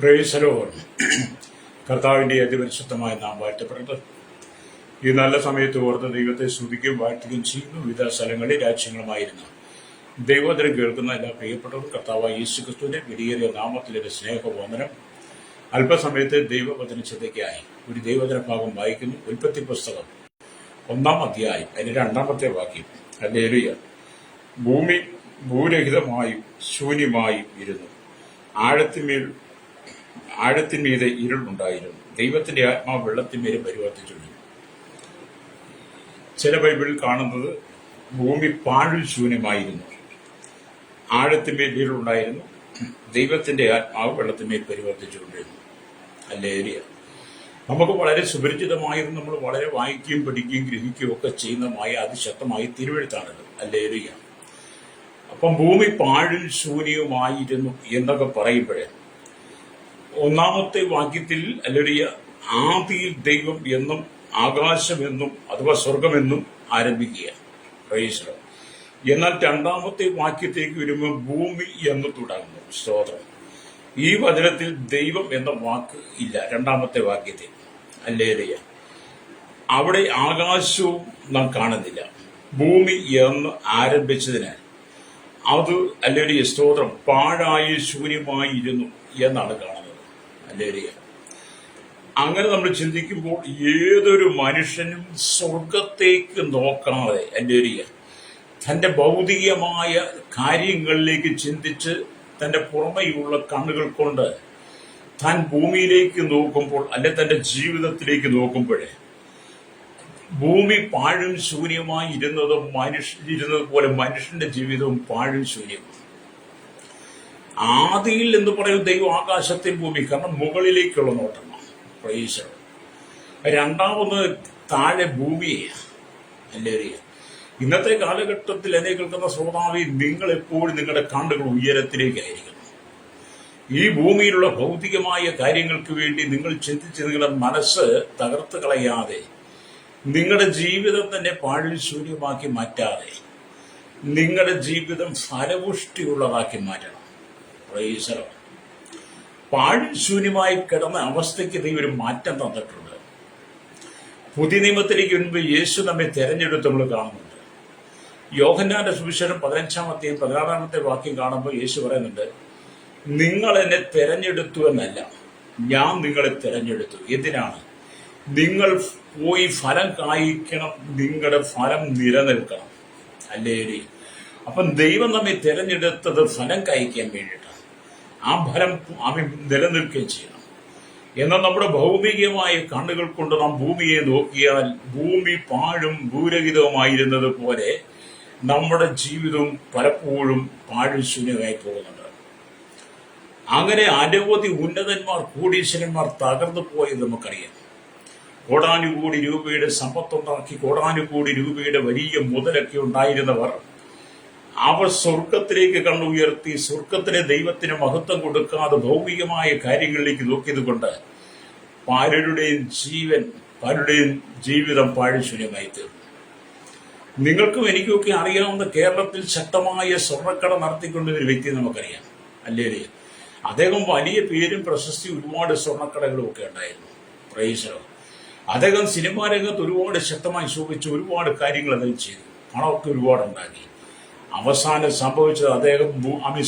Price the Lord. കർത്താവിൻ്റെ അതിപരിശുദ്ധമായ നാം വാഴ്ത്തപ്പെടട്ടെ. ഈ നല്ല സമയത്ത് ഓർത്ത് ദൈവത്തെ സ്തുതിക്കുകയും വാഴ്ത്തുകയും ചെയ്യുന്നു. വിവിധ സ്ഥലങ്ങളിൽ രാജ്യങ്ങളുമായിരുന്നു ദൈവവചനം കേൾക്കുന്ന എല്ലാ പ്രിയപ്പെട്ടവരും കർത്താവായ യേശുക്രിസ്തുവിന്റെ വിലയേറിയ നാമത്തിലെ സ്നേഹവന്ദനം. അല്പസമയത്ത് ദൈവവചന ചിന്തയ്ക്കായി ഒരു ദൈവവചന ഭാഗം വായിക്കുന്നു. ഉൽപ്പത്തി പുസ്തകം 1-ാം അധ്യായം അതിന്റെ 2-ാമത്തെ വാക്യം. ഹല്ലേലൂയ. ഭൂമി ഭൂരഹിതമായും ശൂന്യമായും ഇരുന്നു, ആഴത്തിന്മീതെ ഇരുളുണ്ടായിരുന്നു. ദൈവത്തിന്റെ ആത്മാവ് വെള്ളത്തിന്മേൽ പരിവർത്തിച്ചിരുന്നു. ചില ബൈബിളിൽ കാണുന്നത് ഭൂമി പാഴും ശൂന്യമായിരുന്നു, ആഴത്തിന്മേൽ ഇരുളുണ്ടായിരുന്നു, ദൈവത്തിന്റെ ആത്മാവ് വെള്ളത്തിന്മേൽ പരിവർത്തിച്ചുകൊണ്ടിരുന്നു. ഹല്ലേലൂയ. നമുക്ക് വളരെ സുപരിചിതമായതും നമ്മൾ വളരെ വായിക്കുകയും പഠിക്കുകയും ഗ്രഹിക്കുകയും ഒക്കെ ചെയ്യുന്നതുമായ അതിശക്തമായ തിരുവെഴുത്താണിത്. ഹല്ലേലൂയ. അപ്പം ഭൂമി പാഴും ശൂന്യവുമായിരുന്നു എന്നൊക്കെ പറയുമ്പോഴേ 1-ാമത്തെ വാക്യത്തിൽ ഹല്ലേലൂയ ആദിയിൽ ദൈവം എന്നും ആകാശമെന്നും അഥവാ സ്വർഗമെന്നും ആരംഭിക്കുക. Price the Lord. എന്നാൽ 2-ാമത്തെ വാക്യത്തേക്ക് വരുമ്പോൾ ഭൂമി എന്ന് തുടങ്ങുന്നു. സ്തോത്രം. ഈ വചനത്തിൽ ദൈവം എന്ന വാക്ക് ഇല്ല 2-ാമത്തെ വാക്യത്തിൽ. ഹല്ലേലൂയ. അവിടെ ആകാശവും നാം കാണുന്നില്ല. ഭൂമി എന്ന് ആരംഭിച്ചതിനാൽ അത് ഹല്ലേലൂയ സ്തോത്രം പാഴായി ശൂന്യമായിരുന്നു എന്നാണ് കാണുന്നത്. ഹല്ലേലൂയ. അങ്ങനെ നമ്മൾ ചിന്തിക്കുമ്പോൾ ഏതൊരു മനുഷ്യനും സ്വർഗത്തേക്ക് നോക്കാതെ ഹല്ലേലൂയ തന്റെ ഭൗതികമായ കാര്യങ്ങളിലേക്ക് ചിന്തിച്ച് തന്റെ പുറമെയുള്ള കണ്ണുകൾ കൊണ്ട് താൻ ഭൂമിയിലേക്ക് നോക്കുമ്പോൾ അല്ലെ തന്റെ ജീവിതത്തിലേക്ക് നോക്കുമ്പോഴേ ഭൂമി പാഴും ശൂന്യമായി ഇരുന്നത് പോലെ മനുഷ്യന്റെ ജീവിതവും പാഴും ശൂന്യവും. ആദിയിൽ എന്ന് പറയുന്ന ദൈവം ആകാശത്തെ ഭൂമി, കാരണം മുകളിലേക്കുള്ള നോട്ടമാണ്. Price the Lord. രണ്ടാമത് താഴെ ഭൂമിയെയാണ്. ഹല്ലേലൂയ. ഇന്നത്തെ കാലഘട്ടത്തിൽ എന്നെ കേൾക്കുന്ന ശ്രോതാവി, നിങ്ങൾ എപ്പോഴും നിങ്ങളുടെ കണ്ണുകൾ ഉയരത്തിലേക്കായിരിക്കണം. ഈ ഭൂമിയിലുള്ള ഭൗതികമായ കാര്യങ്ങൾക്ക് വേണ്ടി നിങ്ങൾ ചിന്തിച്ച് നിങ്ങളുടെ മനസ്സ് തകർത്ത് കളയാതെ, നിങ്ങളുടെ ജീവിതം തന്നെ പാഴിൽ ശൂന്യമാക്കി മാറ്റാതെ നിങ്ങളുടെ ജീവിതം ഫലപുഷ്ടിയുള്ളതാക്കി മാറ്റണം. Price the Lord. പാഴിൽ ശൂന്യമായി കിടന്ന അവസ്ഥയ്ക്ക് ദൈവം ഒരു മാറ്റം തന്നിട്ടുണ്ട്. പുതിയ നിയമത്തിലേക്ക് മുൻപ് യേശു നമ്മെ തെരഞ്ഞെടുത്ത് നമ്മൾ കാണുന്നുണ്ട്. യോഹന്നാന്റെ സുവിശേഷം 15-ാം അധ്യായം 16-ാമത്തെ വാക്യം കാണുമ്പോൾ യേശു പറയുന്നുണ്ട്, നിങ്ങൾ എന്നെ തെരഞ്ഞെടുത്തു എന്നല്ല, ഞാൻ നിങ്ങളെ തെരഞ്ഞെടുത്തു. എന്തിനാണ്? നിങ്ങൾ പോയി ഫലം കായ്ക്കണം, നിങ്ങളുടെ ഫലം നിലനിൽക്കണം. ഹല്ലേലൂയ. അപ്പം ദൈവം നമ്മെ തിരഞ്ഞെടുത്തത് ഫലം കായ്ക്കാൻ വേണ്ടിയിട്ടാണ്. ആ ഫലം അവൻ നിലനിൽക്കുകയും ചെയ്യണം. എന്നാൽ നമ്മുടെ ഭൗമികമായ കണ്ണുകൾ കൊണ്ട് നാം ഭൂമിയെ നോക്കിയാൽ ഭൂമി പാഴും ഭൂരഹിതവുമായിരുന്നത് പോലെ നമ്മുടെ ജീവിതവും പലപ്പോഴും പാഴും ശൂന്യമായി പോകുന്നുണ്ട്. അങ്ങനെ അനവധി ഉന്നതന്മാർ, കോടീശ്വരന്മാർ തകർന്നു പോയത് നമുക്കറിയാം. കോടാനുകോടി രൂപയുടെ സമ്പത്തുണ്ടാക്കി കോടാനുകോടി രൂപയുടെ വലിയ മുതലൊക്കെ ഉണ്ടായിരുന്നവർ അവർ സ്വർഗത്തിലേക്ക് കണ്ണുയർത്തി സ്വർഗത്തിലെ ദൈവത്തിന് മഹത്വം കൊടുക്കാതെ ഭൗമികമായ കാര്യങ്ങളിലേക്ക് നോക്കിയത് കൊണ്ട് പലരുടെയും ജീവിതം പാഴ്ശൂന്യമായി തീർന്നു. നിങ്ങൾക്കും എനിക്കുമൊക്കെ അറിയാവുന്ന കേരളത്തിൽ ശക്തമായ സ്വർണ്ണക്കട നടത്തിക്കൊണ്ടിരുന്ന വ്യക്തി നമുക്കറിയാം. അല്ലേ? അദ്ദേഹം വലിയ പേരും പ്രശസ്തി, ഒരുപാട് സ്വർണ്ണക്കടകളും ഒക്കെ ഉണ്ടായിരുന്നു. Price the Lord. അദ്ദേഹം സിനിമാ രംഗത്ത് ഒരുപാട് ശക്തമായി ശോഭിച്ചു, ഒരുപാട് കാര്യങ്ങൾ അദ്ദേഹം ചെയ്തു, പണമൊക്കെ ഒരുപാട് ഉണ്ടാക്കി. അവസാനം സംഭവിച്ചത് അദ്ദേഹം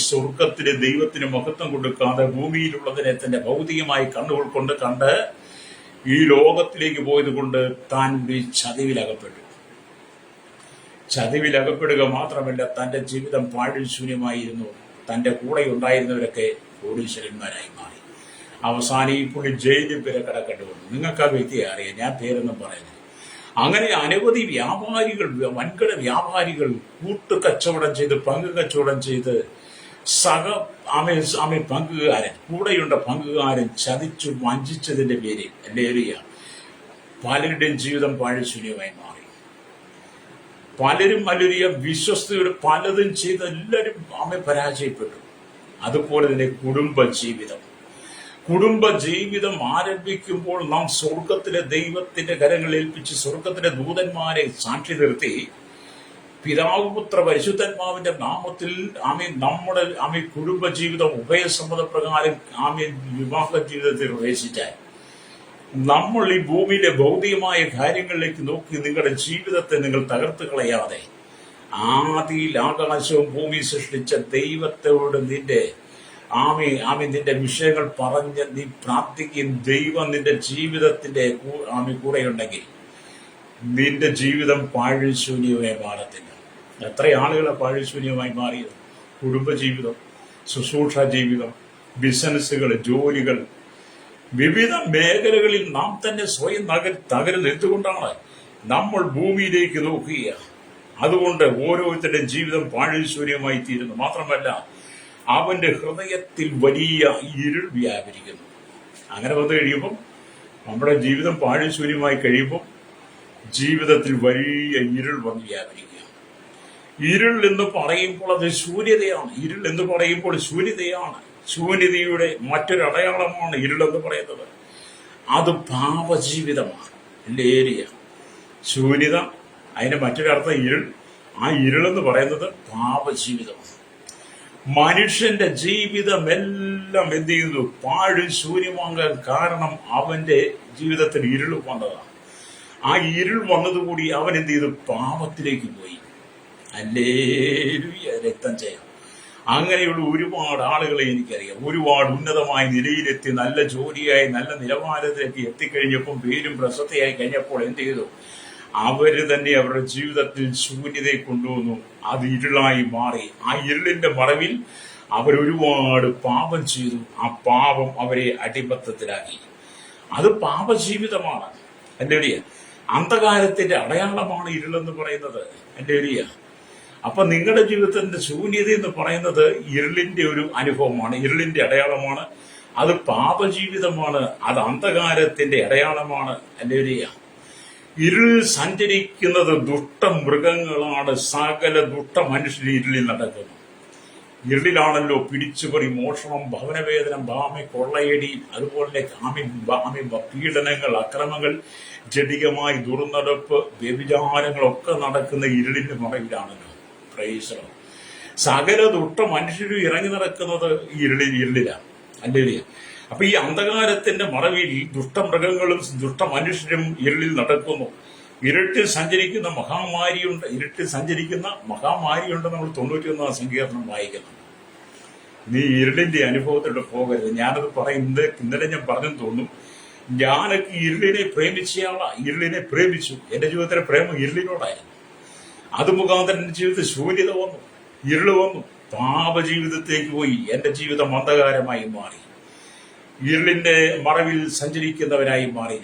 സ്വർഗത്തിലെ ദൈവത്തിന് മഹത്വം കൊടുക്കാതെ ഭൂമിയിലുള്ളതിനെ തന്റെ ഭൗതികമായ കണ്ണുകൾ കൊണ്ട് കണ്ട് ഈ ലോകത്തിലേക്ക് പോയത് കൊണ്ട് താൻ ഒരു ചതിവിലകപ്പെടുക മാത്രമല്ല, തന്റെ ജീവിതം പാഴിൽ ശൂന്യമായിരുന്നു. തന്റെ കൂടെ ഉണ്ടായിരുന്നവരൊക്കെ കോടീശ്വരന്മാരായി മാറി. അവസാനം ഈ പുള്ളി ജയിലിൽ പേരെ കിടക്കേണ്ടി വന്നു. നിങ്ങൾക്ക് ആ വ്യക്തിയെ അറിയാം, ഞാൻ പേരൊന്നും പറയുന്നത്. അങ്ങനെ അനവധി വ്യാപാരികൾ, വൻകിട വ്യാപാരികൾ കൂട്ടുകച്ചവടം ചെയ്ത് പങ്കു കച്ചവടം ചെയ്ത് പങ്കുകാരൻ, കൂടെയുള്ള പങ്കുകാരൻ ചതിച്ചു വഞ്ചിച്ചതിന്റെ പേരിൽ ഹല്ലേലൂയ പലരുടെയും ജീവിതം പാഴ്ശൂന്യമായി മാറി. പലരും ഹല്ലേലൂയ വിശ്വസ്തയോട് പലതും ചെയ്ത് എല്ലാവരും പരാജയപ്പെട്ടു. അതുപോലെ തന്നെ കുടുംബ ജീവിതം ആരംഭിക്കുമ്പോൾ നാം സ്വർഗത്തിലെ ദൈവത്തിന്റെ കരങ്ങളിൽ ഏൽപ്പിച്ച് സ്വർഗത്തിലെ ദൂതന്മാരെ സാക്ഷി നിർത്തി പിതാവ് പുത്ര പരിശുദ്ധാത്മാവിന്റെ നാമത്തിൽ നമ്മുടെ കുടുംബ ജീവിതം ഉഭയസമ്മത പ്രകാരം വിവാഹ ജീവിതത്തിൽ പ്രവേശിച്ചാൽ നമ്മൾ ഈ ഭൂമിയിലെ ഭൗതികമായ കാര്യങ്ങളിലേക്ക് നോക്കി നിങ്ങളുടെ ജീവിതത്തെ നിങ്ങൾ തകർത്ത് കളയാതെ ആദിയിൽ ആകാശവും ഭൂമി സൃഷ്ടിച്ച ദൈവത്തോട് നിന്റെ വിഷയങ്ങൾ പറഞ്ഞ് നീ പ്രാർത്ഥിക്കുകയും ദൈവം നിന്റെ ജീവിതത്തിന്റെ കൂടെയുണ്ടെങ്കിൽ നിന്റെ ജീവിതം പാഴ്ശൂന്യമായി മാറത്തില്ല. എത്ര ആളുകളെ പാഴ്ശൂന്യമായി മാറിയത്? കുടുംബജീവിതം, ശുശ്രൂഷ ജീവിതം, ബിസിനസ്സുകൾ, ജോലികൾ, വിവിധ മേഖലകളിൽ നാം തന്നെ സ്വയം തകരുന്ന എന്തുകൊണ്ടാണ്? നമ്മൾ ഭൂമിയിലേക്ക് നോക്കുക. അതുകൊണ്ട് ഓരോരുത്തരുടെയും ജീവിതം പാഴ്ശൂന്യമായി തീരുന്നു. മാത്രമല്ല അവന്റെ ഹൃദയത്തിൽ വലിയ ഇരുൾ വ്യാപരിക്കുന്നു. അങ്ങനെ വന്നു കഴിയുമ്പോൾ നമ്മുടെ ജീവിതം പാഴ്ശൂന്യമായി കഴിയുമ്പോൾ ജീവിതത്തിൽ വലിയ ഇരുൾ വന്ന് വ്യാപരിക്കുക. ഇരുൾ എന്ന് പറയുമ്പോൾ അത് ശൂന്യതയാണ്. ഇരുൾ എന്ന് പറയുമ്പോൾ ശൂന്യതയാണ്. ശൂന്യതയുടെ മറ്റൊരു അടയാളമാണ് ഇരുളെന്ന് പറയുന്നത്. അത് പാപജീവിതമാണ്. ലേരിയ ശൂന്യത, അതിന്റെ മറ്റൊരർത്ഥം ഇരുൾ. ആ ഇരുളെന്ന് പറയുന്നത് പാപജീവിതമാണ്. മനുഷ്യന്റെ ജീവിതമെല്ലാം എന്ത് ചെയ്യുന്നു? ശൂന്യമാകാൻ കാരണം അവന്റെ ജീവിതത്തിൽ ഇരുൾ വന്നതാണ്. ആ ഇരുൾ വന്നതുകൂടി അവൻ എന്ത് ചെയ്തു? പാപത്തിലേക്ക് പോയി. ഹല്ലേലൂയ, രക്തം ചെയ്യാം. അങ്ങനെയുള്ള ഒരുപാട് ആളുകളെ എനിക്കറിയാം. ഒരുപാട് ഉന്നതമായ നിലയിലെത്തി, നല്ല ജോലിയായി, നല്ല നിലവാരത്തിലേക്ക് എത്തിക്കഴിഞ്ഞപ്പോൾ, പേരും പ്രശസ്തിയായി കഴിഞ്ഞപ്പോൾ എന്ത് ചെയ്തു? അവര് തന്നെ അവരുടെ ജീവിതത്തിൽ ശൂന്യതയെ കൊണ്ടുവന്നു. അത് ഇരുളായി മാറി. ആ ഇരുളിന്റെ മറവിൽ അവരൊരുപാട് പാപം ചെയ്തു. ആ പാപം അവരെ അടിമത്തത്തിലാക്കി. അത് പാപജീവിതമാണ്. എൻ്റെ വലിയ അന്ധകാരത്തിന്റെ അടയാളമാണ് ഇരുളെന്ന് പറയുന്നത്. എൻ്റെ വലിയ അപ്പൊ നിങ്ങളുടെ ജീവിതത്തിന്റെ ശൂന്യത എന്ന് പറയുന്നത് ഇരുളിന്റെ ഒരു അനുഭവമാണ്, ഇരുളിന്റെ അടയാളമാണ്. അത് പാപജീവിതമാണ്. അത് അന്ധകാരത്തിന്റെ അടയാളമാണ്. എൻ്റെ വലിയ ഇരുൾ സഞ്ചരിക്കുന്നത് ദുഷ്ടമൃഗങ്ങളാണ്. സകല ദുഷ്ട മനുഷ്യർ ഇരുളിൽ നടക്കുന്നു. ഇരുളിലാണല്ലോ പിടിച്ചുപറി, മോഷണം, ഭവനവേദനം, കൊള്ളയടി, അതുപോലെ പീഡനങ്ങൾ, അക്രമങ്ങൾ, ജഡികമായി ദുർനടപ്പ്, വ്യഭിചാരങ്ങളൊക്കെ നടക്കുന്ന ഇരുളിന്റെ മറവിലാണല്ലോ. പ്രൈസ്. സകല ദുഷ്ട മനുഷ്യരും ഇറങ്ങി നടക്കുന്നത് ഇരുളിലാണ്. അല്ലേ? അപ്പൊ ഈ അന്ധകാരത്തിന്റെ മറവിൽ ദുഷ്ടമൃഗങ്ങളും ദുഷ്ടമനുഷ്യരും ഇരുളിൽ നടക്കുന്നു. ഇരുട്ടിൽ സഞ്ചരിക്കുന്ന മഹാമാരിയുണ്ട്. നമ്മൾ 91 സങ്കീർത്തനം വായിക്കുന്നു. നീ ഇരുളിന്റെ അനുഭവത്തിലൂടെ പോകരുത്. ഞാനത് പറയുന്നത് ഇന്നലെ ഞാൻ പറഞ്ഞെന്ന് തോന്നുന്നു. ഞാനൊക്കെ ഇരുളിനെ പ്രേമിച്ചയാളാ. ഇരുളിനെ പ്രേമിച്ചു. എന്റെ ജീവിതത്തിലെ പ്രേമം ഇരുളിനോടായിരുന്നു. അത് മുഖാന്തരം എന്റെ ജീവിതത്തിൽ ശൂന്യത വന്നു, ഇരുള് വന്നു, പാപജീവിതത്തേക്ക് പോയി. എന്റെ ജീവിതം അന്ധകാരമായി മാറി. ഇരുളിന്റെ മറവിൽ സഞ്ചരിക്കുന്നവനായി മാറി.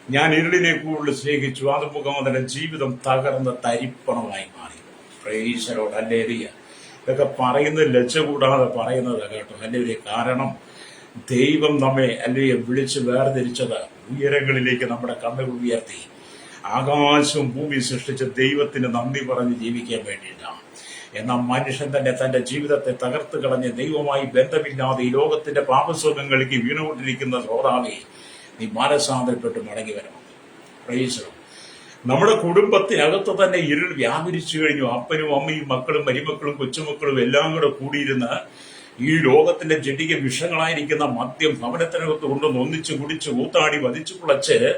ഞാൻ ഇരുളിനെ കൂടുതൽ സ്നേഹിച്ചു. അത് മുഖാന്തരം ജീവിതം തകർന്ന തരിപ്പണമായി മാറി. Price the Lord. ഹല്ലേലൂയ. ഇതൊക്കെ പറയുന്നത് ലജ്ജ കൂടാതെ പറയുന്നത് കേട്ടോ. ഹല്ലേലൂയ. കാരണം ദൈവം നമ്മെ വിളിച്ച് വേർതിരിച്ചത് ഉയരങ്ങളിലേക്ക് നമ്മുടെ കണ്ണുകൾ ഉയർത്തി ആകാശവും ഭൂമി സൃഷ്ടിച്ച ദൈവത്തിന് നന്ദി പറഞ്ഞ് ജീവിക്കാൻ വേണ്ടിയിട്ടാണ്. എന്നാൽ മനുഷ്യൻ തന്നെ തന്റെ ജീവിതത്തെ തകർത്ത് കളഞ്ഞ് ദൈവവുമായി ബന്ധമില്ലാതെ ഈ ലോകത്തിന്റെ പാപസ്വർഗങ്ങളിലേക്ക് വീണുകൊണ്ടിരിക്കുന്ന സോദാവേ, നീ മാനസാന്തരപ്പെട്ട് മടങ്ങി വരണം. പ്രൈസ്. നമ്മുടെ കുടുംബത്തിനകത്ത് തന്നെ ഇരുൾ വ്യാപരിച്ചു കഴിഞ്ഞു. അപ്പനും അമ്മയും മക്കളും മരുമക്കളും കൊച്ചുമക്കളും എല്ലാം കൂടെ കൂടിയിരുന്ന് ഈ ലോകത്തിന്റെ ജഡിക വിഷങ്ങളായിരിക്കുന്ന മദ്യം ഭവനത്തിനകത്ത് കൊണ്ടുവന്ന് ഒന്നിച്ച് കുടിച്ച് കൂത്താടി വധിച്ചു കുളച്ച്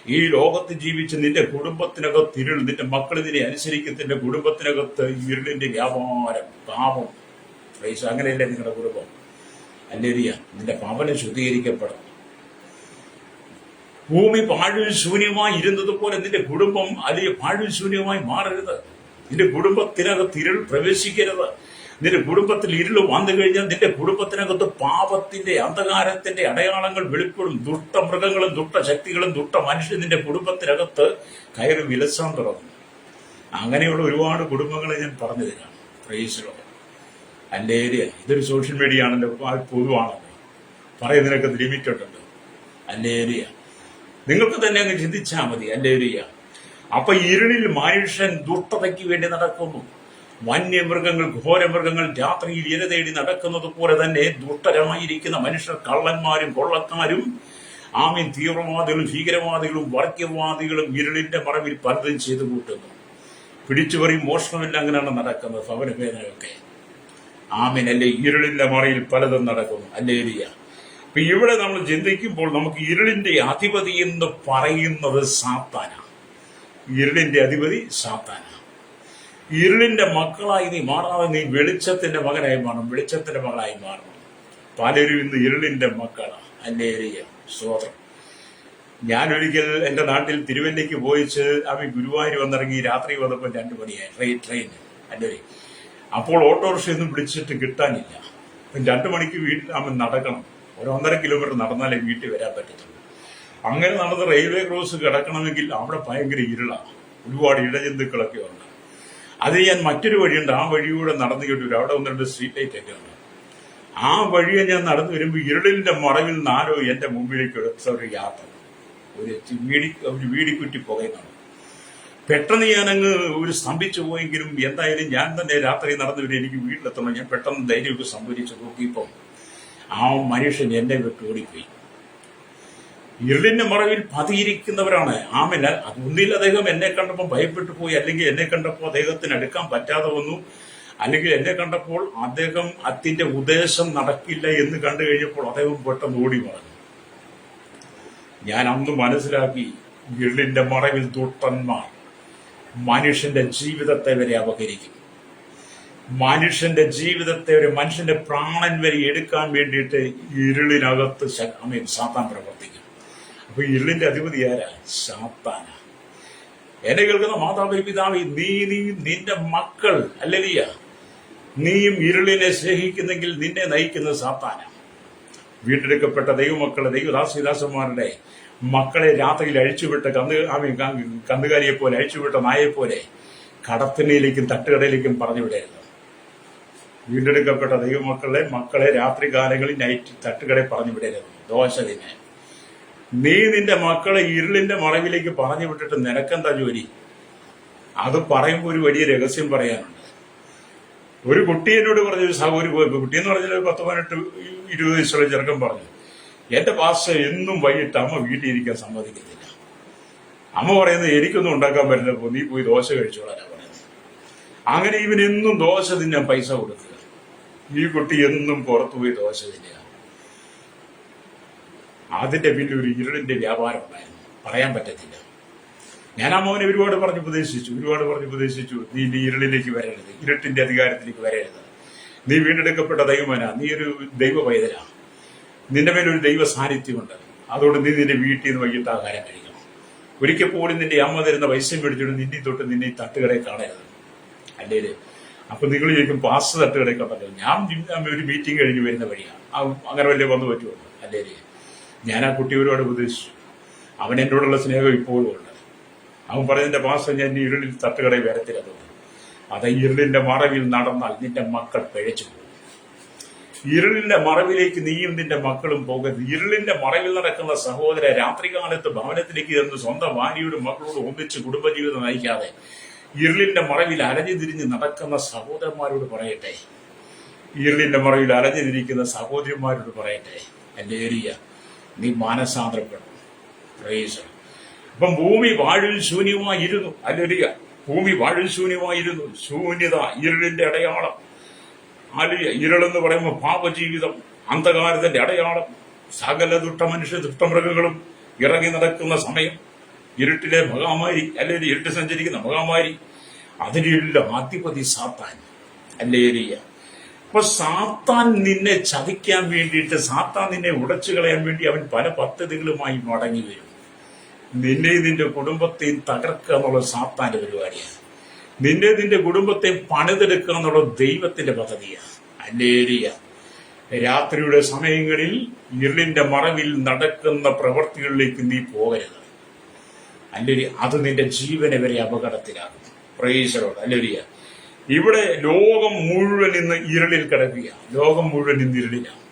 ഈ ലോകത്ത് ജീവിച്ച് നിന്റെ കുടുംബത്തിനകത്ത് ഇരുൾ, നിന്റെ മക്കൾ നിന്നെ അനുസരിക്കുന്ന നിന്റെ കുടുംബത്തിനകത്ത് ഇരുളിന്റെ വ്യാപാരം, പാപം. പ്രൈസ്. അങ്ങനെയല്ലേ നിങ്ങളുടെ കുടുംബം? അല്ലേരിയ. നിന്റെ ഭവനം ശുദ്ധീകരിക്കപ്പെടണം. ഭൂമി ശൂന്യമായി ഇരുന്നത് പോലെ നിന്റെ കുടുംബം അല്ലെങ്കിൽ ശൂന്യമായി മാറരുത്. നിന്റെ കുടുംബത്തിനകത്ത് ഇരുൾ പ്രവേശിക്കരുത്. നിന്റെ കുടുംബത്തിൽ ഇരുൾ വന്നു കഴിഞ്ഞാൽ നിന്റെ കുടുംബത്തിനകത്ത് പാപത്തിന്റെ അന്ധകാരത്തിന്റെ അടയാളങ്ങൾ വെളിപ്പെടും. ദുഷ്ടമൃഗങ്ങളും ദുഷ്ടശക്തികളും ദുഷ്ട മനുഷ്യൻ നിന്റെ കുടുംബത്തിനകത്ത് കയറി വിലസാൻ തുടങ്ങും. അങ്ങനെയുള്ള ഒരുപാട് കുടുംബങ്ങളെ ഞാൻ പറഞ്ഞു തരാം. Price the Lord. ഹല്ലേലൂയ. ഇതൊരു സോഷ്യൽ മീഡിയ ആണല്ലോ, പൊതുവാണല്ലോ, പറയുന്നതിനൊക്കെ ലിമിറ്റ് ഉണ്ടല്ലോ. ഹല്ലേലൂയ. നിങ്ങൾക്ക് തന്നെ അങ്ങ് ചിന്തിച്ചാൽ മതി. ഹല്ലേലൂയ. അപ്പൊ ഇരുളിൽ മനുഷ്യൻ ദുഷ്ടതയ്ക്ക് വേണ്ടി നടക്കുന്നു. വന്യമൃഗങ്ങൾ, ഘോരമൃഗങ്ങൾ രാത്രിയിൽ ഇര തേടി നടക്കുന്നത് പോലെ തന്നെ ദുഷ്ടരായിരിക്കുന്ന മനുഷ്യർ, കള്ളന്മാരും കൊള്ളക്കാരും, തീവ്രവാദികളും ഭീകരവാദികളും വർഗീയവാദികളും ഇരുളിന്റെ മറവിൽ പലതും ചെയ്തു കൂട്ടുന്നു. പിടിച്ചുപറിയും മോഷണമെല്ലാം അങ്ങനെയാണ് നടക്കുന്നത്. ഭവനഭേദനയൊക്കെ ആമേൻ. അല്ലേ, ഇരുളിന്റെ മറയിൽ പലതും നടക്കുന്നു. അല്ലേലിയ. അപ്പൊ ഇവിടെ നമ്മൾ ചിന്തിക്കുമ്പോൾ നമുക്ക് ഇരുളിന്റെ അധിപതി എന്ന് പറയുന്നത് സാത്താനാണ്. ഇരുളിന്റെ അധിപതി സാത്താനാണ്. ഇരുളിന്റെ മക്കളായി നീ മാറാതെ നീ വെളിച്ചത്തിന്റെ മകനായി മാറണം. വെളിച്ചത്തിന്റെ മകളായി മാറണം. പലരും ഇന്ന് ഇരുളിന്റെ മക്കളാണ്. അല്ലേലിയ. സ്തോത്രം. ഞാനൊരിക്കൽ എന്റെ നാട്ടിൽ തിരുവല്ലയ്ക്ക് പോയിച്ച് അവൻ ഗുരുവായൂർ വന്നിറങ്ങി. രാത്രി വന്നപ്പോൾ 2 മണിയായി ട്രെയിൻ. അല്ലേ, അപ്പോൾ ഓട്ടോറിക്ഷയൊന്നും വിളിച്ചിട്ട് കിട്ടാനില്ല. 2 മണിക്ക് വീട്ടിൽ അവൻ നടക്കണം. 1.5 കിലോമീറ്റർ നടന്നാലേ വീട്ടിൽ വരാൻ പറ്റത്തുള്ളൂ. അങ്ങനെ നടന്ന് റെയിൽവേ ക്രോസ് കിടക്കണമെങ്കിൽ അവിടെ ഭയങ്കര ഇരുളാണ്. ഒരുപാട് ഇഴജന്തുക്കളൊക്കെ ഉണ്ട്. അത് ഞാൻ മറ്റൊരു വഴിയുണ്ട്, ആ വഴിയൂടെ നടന്നു കേട്ടു. അവിടെ 1-2 സ്ട്രീറ്റ് ലൈറ്റ് ഒക്കെ ഉണ്ട്. ആ വഴിയെ ഞാൻ നടന്നു വരുമ്പോൾ ഇരുളിന്റെ മറവിൽ 4 എന്റെ മുമ്പിലേക്ക് എടുത്ത ഒരു യാത്ര. ഒരു വീടിക്കുറ്റി പുകയുന്നതാണ്. പെട്ടെന്ന് ഞാനങ്ങ് സ്തംഭിച്ചു പോയെങ്കിലും എന്തായാലും ഞാൻ തന്നെ രാത്രി നടന്നു വരും, എനിക്ക് വീട്ടിലെത്തണം. ഞാൻ പെട്ടെന്ന് ധൈര്യമൊക്കെ സംഭരിച്ചു നോക്കിയപ്പം ആ മനുഷ്യൻ എന്നെ വിട്ട് ഓടിപ്പോയി. ഇരുളിന്റെ മറവിൽ പതിയിരിക്കുന്നവരാണ്. ആമേൻ. ഒന്നിൽ അദ്ദേഹം എന്നെ കണ്ടപ്പോൾ ഭയപ്പെട്ടു പോയി, അല്ലെങ്കിൽ എന്നെ കണ്ടപ്പോൾ അദ്ദേഹത്തിന് അടുക്കാൻ പറ്റാതെ വന്നു, അല്ലെങ്കിൽ എന്നെ കണ്ടപ്പോൾ അദ്ദേഹം അതിന്റെ ഉദ്ദേശം നടക്കില്ല എന്ന് കണ്ടു കഴിഞ്ഞപ്പോൾ അദ്ദേഹം പെട്ടെന്ന് ഓടി പറഞ്ഞു. ഞാൻ അന്ന് മനസ്സിലാക്കി, ഇരുളിന്റെ മറവിൽ ദുഷ്ടന്മാർ മനുഷ്യന്റെ ജീവിതത്തെ വരെ അപഹരിക്കും. മനുഷ്യന്റെ ജീവിതത്തെ, ഒരു മനുഷ്യന്റെ പ്രാണൻ വരെ എടുക്കാൻ വേണ്ടിയിട്ട് ഇരുളിനകത്ത് സാത്താൻ പ്രവർത്തിക്കും. അപ്പൊ ഇരുളിന്റെ അധിപതി ആരാ? സാത്താന. എന്നെ കേൾക്കുന്ന മാതാവേ, പിതാവേ, നിന്റെ മക്കൾ അല്ലലിയ, നീയും ഇരുളിനെ സ്നേഹിക്കുന്നെങ്കിൽ നിന്നെ നയിക്കുന്നത് സാത്താന. വീണ്ടെടുക്കപ്പെട്ട ദൈവമക്കളെ, ദൈവദാസിദാസന്മാരുടെ മക്കളെ രാത്രിയിൽ അഴിച്ചുവിട്ട കന്നുകാലിയെ പോലെ, അഴിച്ചുവിട്ട നായെ പോലെ കടത്തിനയിലേക്കും തട്ടുകടയിലേക്കും പറഞ്ഞു വിടരുത്. വീണ്ടെടുക്കപ്പെട്ട മക്കളെ രാത്രി കാലങ്ങളിൽ നൈറ്റ് തട്ടുകടയിൽ പറഞ്ഞു വിടരുത്. ദോഷത്തിനെ നീ നിന്റെ മക്കളെ ഇരുളിന്റെ മറവിലേക്ക് പറഞ്ഞു വിട്ടിട്ട് നിനക്കെന്താ ജോലി? അത് പറയുമ്പോൾ ഒരു വലിയ രഹസ്യം പറയാനുണ്ട്. ഒരു കുട്ടി എന്നോട് പറഞ്ഞു, ഒരു കുട്ടിയെന്ന് പറഞ്ഞാൽ 10-18-20 വയസ്സുള്ള ചെറുക്കൻ പറഞ്ഞു, എന്റെ പാസ്റ്റർ എന്നും വൈകിട്ട് അമ്മ വീട്ടിൽ ഇരിക്കാൻ സമ്മതിക്കുന്നില്ല. അമ്മ പറയുന്നത് എനിക്കൊന്നും ഉണ്ടാക്കാൻ പറ്റില്ലപ്പോ, നീ പോയി ദോശ കഴിച്ചോളാനാ പറയുന്നത്. അങ്ങനെ ഇവൻ എന്നും ദോശ തിന്നാൻ പൈസ കൊടുക്കുക. ഈ കുട്ടി എന്നും പുറത്തുപോയി ദോശ തിന്നുക. അതിന്റെ പിന്നിൽ ഒരു ഇരുളിന്റെ വ്യാപാരം ഉണ്ടായിരുന്നു, പറയാൻ പറ്റത്തില്ല. ഞാൻ ആ മോനെ ഒരുപാട് പറഞ്ഞ് ഉപദേശിച്ചു. നീ ഇരുളിലേക്ക് വരരുത്, ഇരുട്ടിന്റെ അധികാരത്തിലേക്ക് വരരുത്. നീ വീണ്ടെടുക്കപ്പെട്ട ദൈവമനാ, നീ ഒരു ദൈവ പൈതലാ, നിന്റെ മേലൊരു ദൈവ സാന്നിധ്യമുണ്ട്. അതുകൊണ്ട് നീ നിന്റെ വീട്ടിൽ നിന്ന് വൈകിട്ട് ആഹാരം കഴിക്കണം. ഒരിക്കൽ പോലും നിന്റെ അമ്മ തരുന്ന പൈസ മേടിച്ചിട്ട് നിന്നെ തട്ടുകടയിൽ കാണരുത്. അല്ലേ? അപ്പൊ നിങ്ങൾ ചോദിക്കും, പാസ് തട്ടുകടയിൽ കണ്ടല്ലോ. ഞാൻ ഒരു മീറ്റിംഗ് കഴിഞ്ഞ് വരുന്ന വഴിയാണ്, അങ്ങനെ വലിയ വന്നു പറ്റുമോ? അല്ലേ? ഞാൻ ആ കുട്ടി ഒരുപാട് ഉപദേശിച്ചു. അവൻ എന്നോടുള്ള സ്നേഹം ഇപ്പോഴും ഉണ്ട്. അവൻ പറഞ്ഞതിന്റെ പാസ്, ഞാൻ ഇരുളിൽ തട്ടുകടയിൽ വരത്തില്ല. അത് ഇരുളിന്റെ മറവിൽ നടന്നാൽ നിന്റെ മക്കൾ പിഴച്ചു പോകും. ഇരുളിന്റെ മറവിലേക്ക് നീയും നിന്റെ മക്കളും പോകരുത്. ഇരുളിന്റെ മറവിൽ നടക്കുന്ന സഹോദര, രാത്രികാലത്ത് ഭവനത്തിലേക്ക് ചെന്ന് സ്വന്തം ഭാര്യയോടും മക്കളോടും ഒന്നിച്ച് കുടുംബജീവിതം നയിക്കാതെ ഇരുളിന്റെ മറവിൽ അലഞ്ഞു തിരിഞ്ഞ് നടക്കുന്ന സഹോദരന്മാരോട് പറയട്ടെ, ഇരുളിന്റെ മറവിൽ അലഞ്ഞു തിരിക്കുന്ന സഹോദരിമാരോട് പറയട്ടെ, എന്റെ ഏരിയ നീ മാനസാന്തരപ്പെടും. അപ്പം ഭൂമി വാഴിൽ ശൂന്യമായിരുന്നു. അല്ലേലിയ. ഭൂമി വാഴിൽ ശൂന്യമായിരുന്നു. ശൂന്യത ഇരുളിന്റെ അടയാളം. അല്ലേലിയ. ഇരുളെന്ന് പറയുമ്പോൾ പാപജീവിതം, അന്ധകാരത്തിന്റെ അടയാളം. സകല ദുഷ്ടമൃഗങ്ങളും ഇറങ്ങി നടക്കുന്ന സമയം, ഇരുട്ടിലെ മഹാമാരി, അല്ലെങ്കിൽ ഇരുട്ട് സഞ്ചരിക്കുന്ന മഹാമാരി, അതിനുള്ള അധിപതി സാത്താൻ. അല്ലേലിയ. അപ്പൊ സാത്താൻ നിന്നെ ചതിക്കാൻ വേണ്ടിയിട്ട്, സാത്താൻ നിന്നെ ഉടച്ചു കളയാൻ വേണ്ടി അവൻ പല പദ്ധതികളുമായി മടങ്ങി വരും. നിന്നെയും നിന്റെ കുടുംബത്തെയും തകർക്കുക എന്നുള്ളത് സാത്താന്റെ പരിപാടിയാണ്. നിന്റെ കുടുംബത്തെയും പണിതെടുക്കുക എന്നുള്ളത് ദൈവത്തിന്റെ പദ്ധതിയാണ്. അല്ലേലിയ. രാത്രിയുടെ സമയങ്ങളിൽ ഇരുളിന്റെ മറവിൽ നടക്കുന്ന പ്രവൃത്തികളിലേക്ക് നീ പോകരുത്. അല്ലേലിയ. അത് നിന്റെ ജീവനെ വരെ അപകടത്തിലാകും. Praise the lord. അല്ലേലിയ. ഇവിടെ ലോകം മുഴുവൻ ഇന്ന് ഇരുളിൽ കിടക്കുക. ലോകം മുഴുവൻ ഇന്ന് ഇരുളിലാണ്.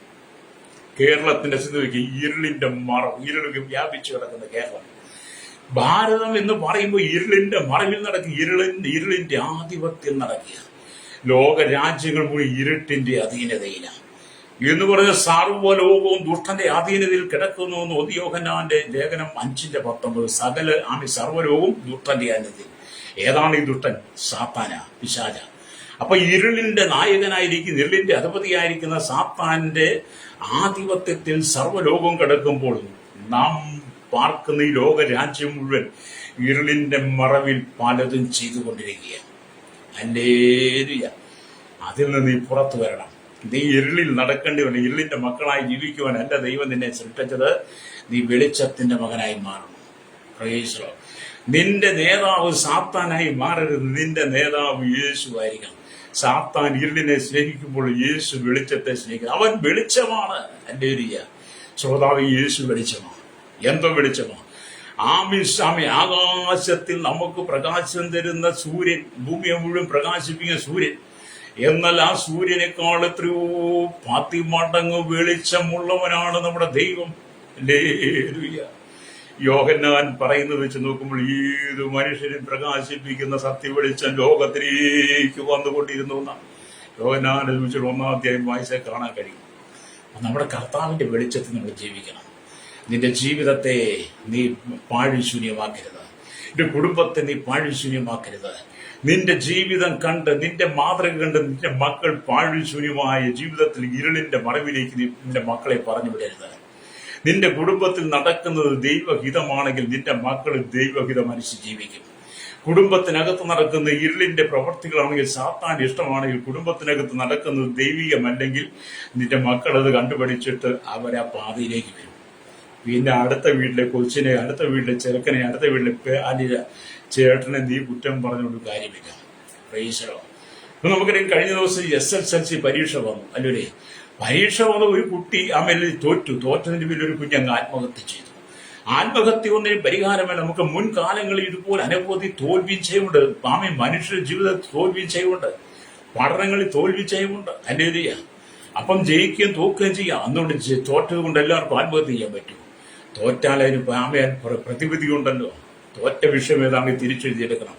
കേരളത്തിന്റെ സ്ഥിതി ഇരുളിന്റെ ഇരുളിൽ വ്യാപിച്ചു കിടക്കുന്ന കേരളം. ഭാരതം എന്ന് പറയുമ്പോൾ ഇരുളിന്റെ മറവിൽ നടക്കുക, ഇരുളിന്റെ ആധിപത്യം നടക്കുക. ലോക രാജ്യങ്ങൾ മുഴുവൻ ഇരുട്ടിന്റെ അധീനതയിലാണ് എന്ന് പറഞ്ഞ സർവ്വലോകവും ദുഷ്ടന്റെ അധീനതയിൽ കിടക്കുന്നു എന്ന് യോഹന്നാന്റെ ലേഖനം 5:19. സർവ്വലോകവും ദുഷ്ടന്റെ അധീനതയിൽ. ഏതാണ് ഈ ദുഷ്ടൻ? സാത്താന, പിശാച. അപ്പൊ ഇരുളിന്റെ നായകനായിരിക്കുന്ന, ഇരുളിന്റെ അധിപതിയായിരിക്കുന്ന സാത്താന്റെ ആധിപത്യത്തിൽ സർവ്വലോകവും കിടക്കുമ്പോൾ നാം പാർക്കുന്ന ഈ ലോക രാജ്യം മുഴുവൻ ഇരുളിന്റെ മറവിൽ പലതും ചെയ്തുകൊണ്ടിരിക്കുകയാണ്. ഹല്ലേലൂയ. അതിൽ നിന്ന് നീ പുറത്തു വരണം. നീ ഇരുളിൽ നടക്കേണ്ടിവല്ല. ഇരുളിന്റെ മക്കളായി ജീവിക്കുവാനല്ല ദൈവം നിന്നെ സൃഷ്ടിച്ചത്. നീ വെളിച്ചത്തിന്റെ മകനായി മാറണം. Price the Lord. നിന്റെ നേതാവ് സാത്താനായി മാറരുത്. നിന്റെ നേതാവ് യേശു ആയിരിക്കണം. സാത്താൻ ഇരുളിനെ സ്നേഹിക്കുമ്പോൾ യേശു വെളിച്ചത്തെ സ്നേഹിക്കുന്നു. അവൻ വെളിച്ചമാണ്. ഹല്ലേലൂയ. ശ്രോതാവ്, യേശു വെളിച്ചമാണ്. എന്തോ വെളിച്ചമാണ്? ആമിഷാമി, ആകാശത്തിൽ നമുക്ക് പ്രകാശം തരുന്ന സൂര്യൻ, ഭൂമിയെ മുഴുവൻ പ്രകാശിപ്പിക്കുന്ന സൂര്യൻ. എന്നാൽ ആ സൂര്യനേക്കാൾ എത്രയോ 10 മടങ്ങ് വെളിച്ചമുള്ളവനാണ് നമ്മുടെ ദൈവം. ഹല്ലേലൂയ. യോഹന്നാൻ പറയുന്നത് വെച്ച് നോക്കുമ്പോൾ ഏത് മനുഷ്യരും പ്രകാശിപ്പിക്കുന്ന സത്യവെളിച്ചം ലോകത്തിലേക്ക് വന്നുകൊണ്ടിരുന്നു എന്നാണ് യോഹന്നാനെ കുറിച്ച് 1-ാം അധ്യായം വായിച്ചാൽ കാണാൻ കഴിയും. നമ്മുടെ കർത്താവിന്റെ വെളിച്ചത്തിൽ നമ്മൾ ജീവിക്കണം. നിന്റെ ജീവിതത്തെ നീ പാഴ്ശൂന്യമാക്കരുത്. നിന്റെ കുടുംബത്തെ നീ പാഴ്ശൂന്യമാക്കരുത്. നിന്റെ ജീവിതം കണ്ട്, നിന്റെ മാതൃക കണ്ട് നിന്റെ മക്കൾ പാഴ്ശൂന്യമായ ജീവിതത്തിൽ ഇരുളിന്റെ മറവിലേക്ക് നിന്റെ മക്കളെ പറഞ്ഞു വിടരുത്. നിന്റെ കുടുംബത്തിൽ നടക്കുന്നത് ദൈവഹിതമാണെങ്കിൽ നിന്റെ മക്കൾ ദൈവഹിതം അനുസരിച്ച് ജീവിക്കും. കുടുംബത്തിനകത്ത് നടക്കുന്ന ഇരുളിന്റെ പ്രവർത്തികളാണെങ്കിൽ, സാത്താൻ ഇഷ്ടമാണെങ്കിൽ, കുടുംബത്തിനകത്ത് നടക്കുന്നത് ദൈവികമല്ലെങ്കിൽ നിന്റെ മക്കൾ അത് കണ്ടുപഠിച്ചിട്ട് അവരാ പാതയിലേക്ക് വരും. പിന്നെ അടുത്ത വീട്ടിലെ കൊച്ചിനെ, അടുത്ത വീട്ടിലെ ചെറുക്കനെ, അടുത്ത വീട്ടിലെ ചേട്ടനെ നീ കുറ്റം പറഞ്ഞുകൊണ്ട് കാര്യമില്ല. Price the Lord. ഇപ്പൊ നമുക്കറിയാം, കഴിഞ്ഞ ദിവസം SSLC പരീക്ഷ വന്നു. അല്ലേ? പരീക്ഷ വന്ന ഒരു കുട്ടി അമ്മയിൽ തോറ്റതിന്റെ പേരിൽ ഒരു കുഞ്ഞ് അങ്ങ് ആത്മഹത്യ ചെയ്തു. ആത്മഹത്യ ഒന്നിനും പരിഹാരമല്ല. നമുക്ക് മുൻകാലങ്ങളിൽ ഇതുപോലെ അനവധി തോൽവി ചെയ്യുന്നുണ്ട്. മനുഷ്യ ജീവിതത്തിൽ തോൽവി ചെയ്യുന്നുണ്ട്, പഠനങ്ങളിൽ തോൽവി ചെയ്യുന്നുണ്ട്. ഹല്ലേലൂയ. അപ്പം ജയിക്കുകയും തോക്കുകയും ചെയ്യാം. അതുകൊണ്ട് തോറ്റത് കൊണ്ട് എല്ലാവർക്കും ആത്മഹത്യ ചെയ്യാൻ പറ്റും? തോറ്റാൽ അതിന് പ്രതിവിധി ഉണ്ടല്ലോ. തോറ്റ വിഷയം ഏതാണെങ്കിൽ തിരിച്ചെഴുതിയെടുക്കണം.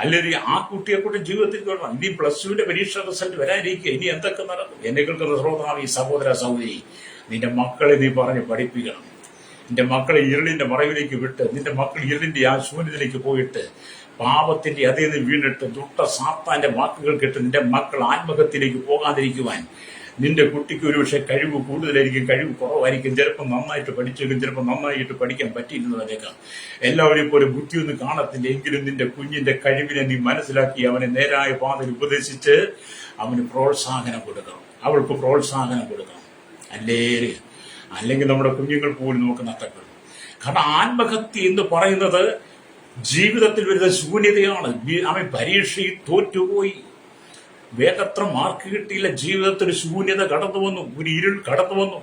അല്ലെങ്കിൽ ആ കുട്ടിയെക്കൂടെ ജീവിതത്തിൽ കൊള്ളണം. ഇനി +2 പരീക്ഷ റിസൾട്ട് വരാനിരിക്കുക. ഇനി എന്തൊക്കെ നടക്കും? എന്നെ കേൾക്കുന്ന ശ്രോതാവ്, ഈ സഹോദര സഹോദരി, നിന്റെ മക്കളെ നീ പറഞ്ഞ് പഠിപ്പിക്കണം. നിന്റെ മക്കളെ ഇരുളിന്റെ മറവിലേക്ക് വിട്ട്, നിന്റെ മക്കൾ ഇരുളിന്റെ ആ ശൂന്യതയിലേക്ക് പോയിട്ട് പാപത്തിന്റെ അതിൽ നിന്ന് വീണിട്ട് ദുഷ്ട സാത്താന്റെ വാക്കുകൾ കേട്ട് നിന്റെ മക്കൾ ആത്മഹത്യയിലേക്ക് പോകാതിരിക്കുവാൻ നിന്റെ കുട്ടിക്ക് ഒരുപക്ഷെ കഴിവ് കൂടുതലായിരിക്കും, കഴിവ് കുറവായിരിക്കും. ചിലപ്പോൾ നന്നായിട്ട് പഠിച്ചേക്കും, ചിലപ്പോൾ നന്നായിട്ട് പഠിക്കാൻ പറ്റിയിരുന്നതിനേക്കാം. എല്ലാവരെയും പോലെ ബുദ്ധിയൊന്നും കാണത്തില്ല. എങ്കിലും നിന്റെ കുഞ്ഞിന്റെ കഴിവിനെ നീ മനസ്സിലാക്കി അവനെ നേരായ പാതയിൽ ഉപദേശിച്ച് അവന് പ്രോത്സാഹനം കൊടുക്കണം, അവൾക്ക് പ്രോത്സാഹനം കൊടുക്കണം. അല്ലെങ്കിൽ നമ്മുടെ കുഞ്ഞുങ്ങൾ പോലും നമുക്ക് നഷ്ടപ്പെടും. കാരണം ആത്മഹത്യ എന്ന് പറയുന്നത് ജീവിതത്തിൽ വരുന്ന ശൂന്യതയാണ്. അവൻ പരീക്ഷയിൽ തോറ്റുപോയി, വേണ്ടത്ര മാർക്ക് കിട്ടിയില്ല, ജീവിതത്തിൽ ശൂന്യത കടന്നു വന്നു, ഒരു ഇരുൾ കടന്നു വന്നു.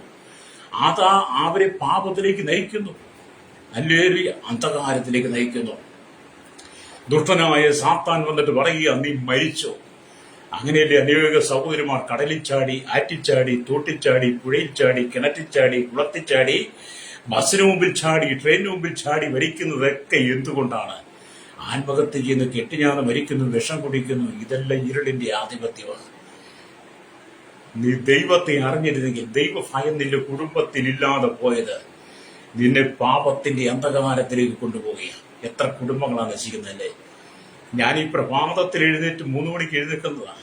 അതാ അവരെ പാപത്തിലേക്ക് നയിക്കുന്നു, ഹല്ലേലൂയ, അന്ധകാരത്തിലേക്ക് നയിക്കുന്നു. ദുഷ്ടനായ സാത്താൻ വന്നിട്ട് പറയുക, നീ മരിച്ചോ? അങ്ങനെയല്ലേ അനേക സഹോദരിമാർ കടലിൽ ചാടി, ആറ്റിച്ചാടി, തോട്ടിച്ചാടി, പുഴയിൽ ചാടി, കിണറ്റിൽ ചാടി, കുളത്തിൽ ചാടി, ബസ്സിന് മുമ്പിൽ ചാടി, ട്രെയിനിന് മുമ്പിൽ ചാടി മരിക്കുന്നതൊക്കെ എന്തുകൊണ്ടാണ്? ആത്മഹത്യ ചെയ്യുന്നു, കെട്ടിഞ്ഞാന്ന് മരിക്കുന്നു, വിഷം കുടിക്കുന്നു. ഇതെല്ലാം ഇരുളിന്റെ ആധിപത്യമാണ്. നീ ദൈവത്തെ അറിഞ്ഞിരുന്നെങ്കിൽ, ദൈവഭയം നിന്റെ കുടുംബത്തിൽ ഇല്ലാതെ പോയത് നിന്നെ പാപത്തിന്റെ അന്ധകാരത്തിലേക്ക് കൊണ്ടുപോവുകയാണ്. എത്ര കുടുംബങ്ങളാണ് നശിക്കുന്നതല്ലേ? ഞാൻ ഈ പ്രഭാതത്തിൽ എഴുന്നേറ്റ് 3 മണിക്ക് എഴുന്നേൽക്കുന്നതാണ്.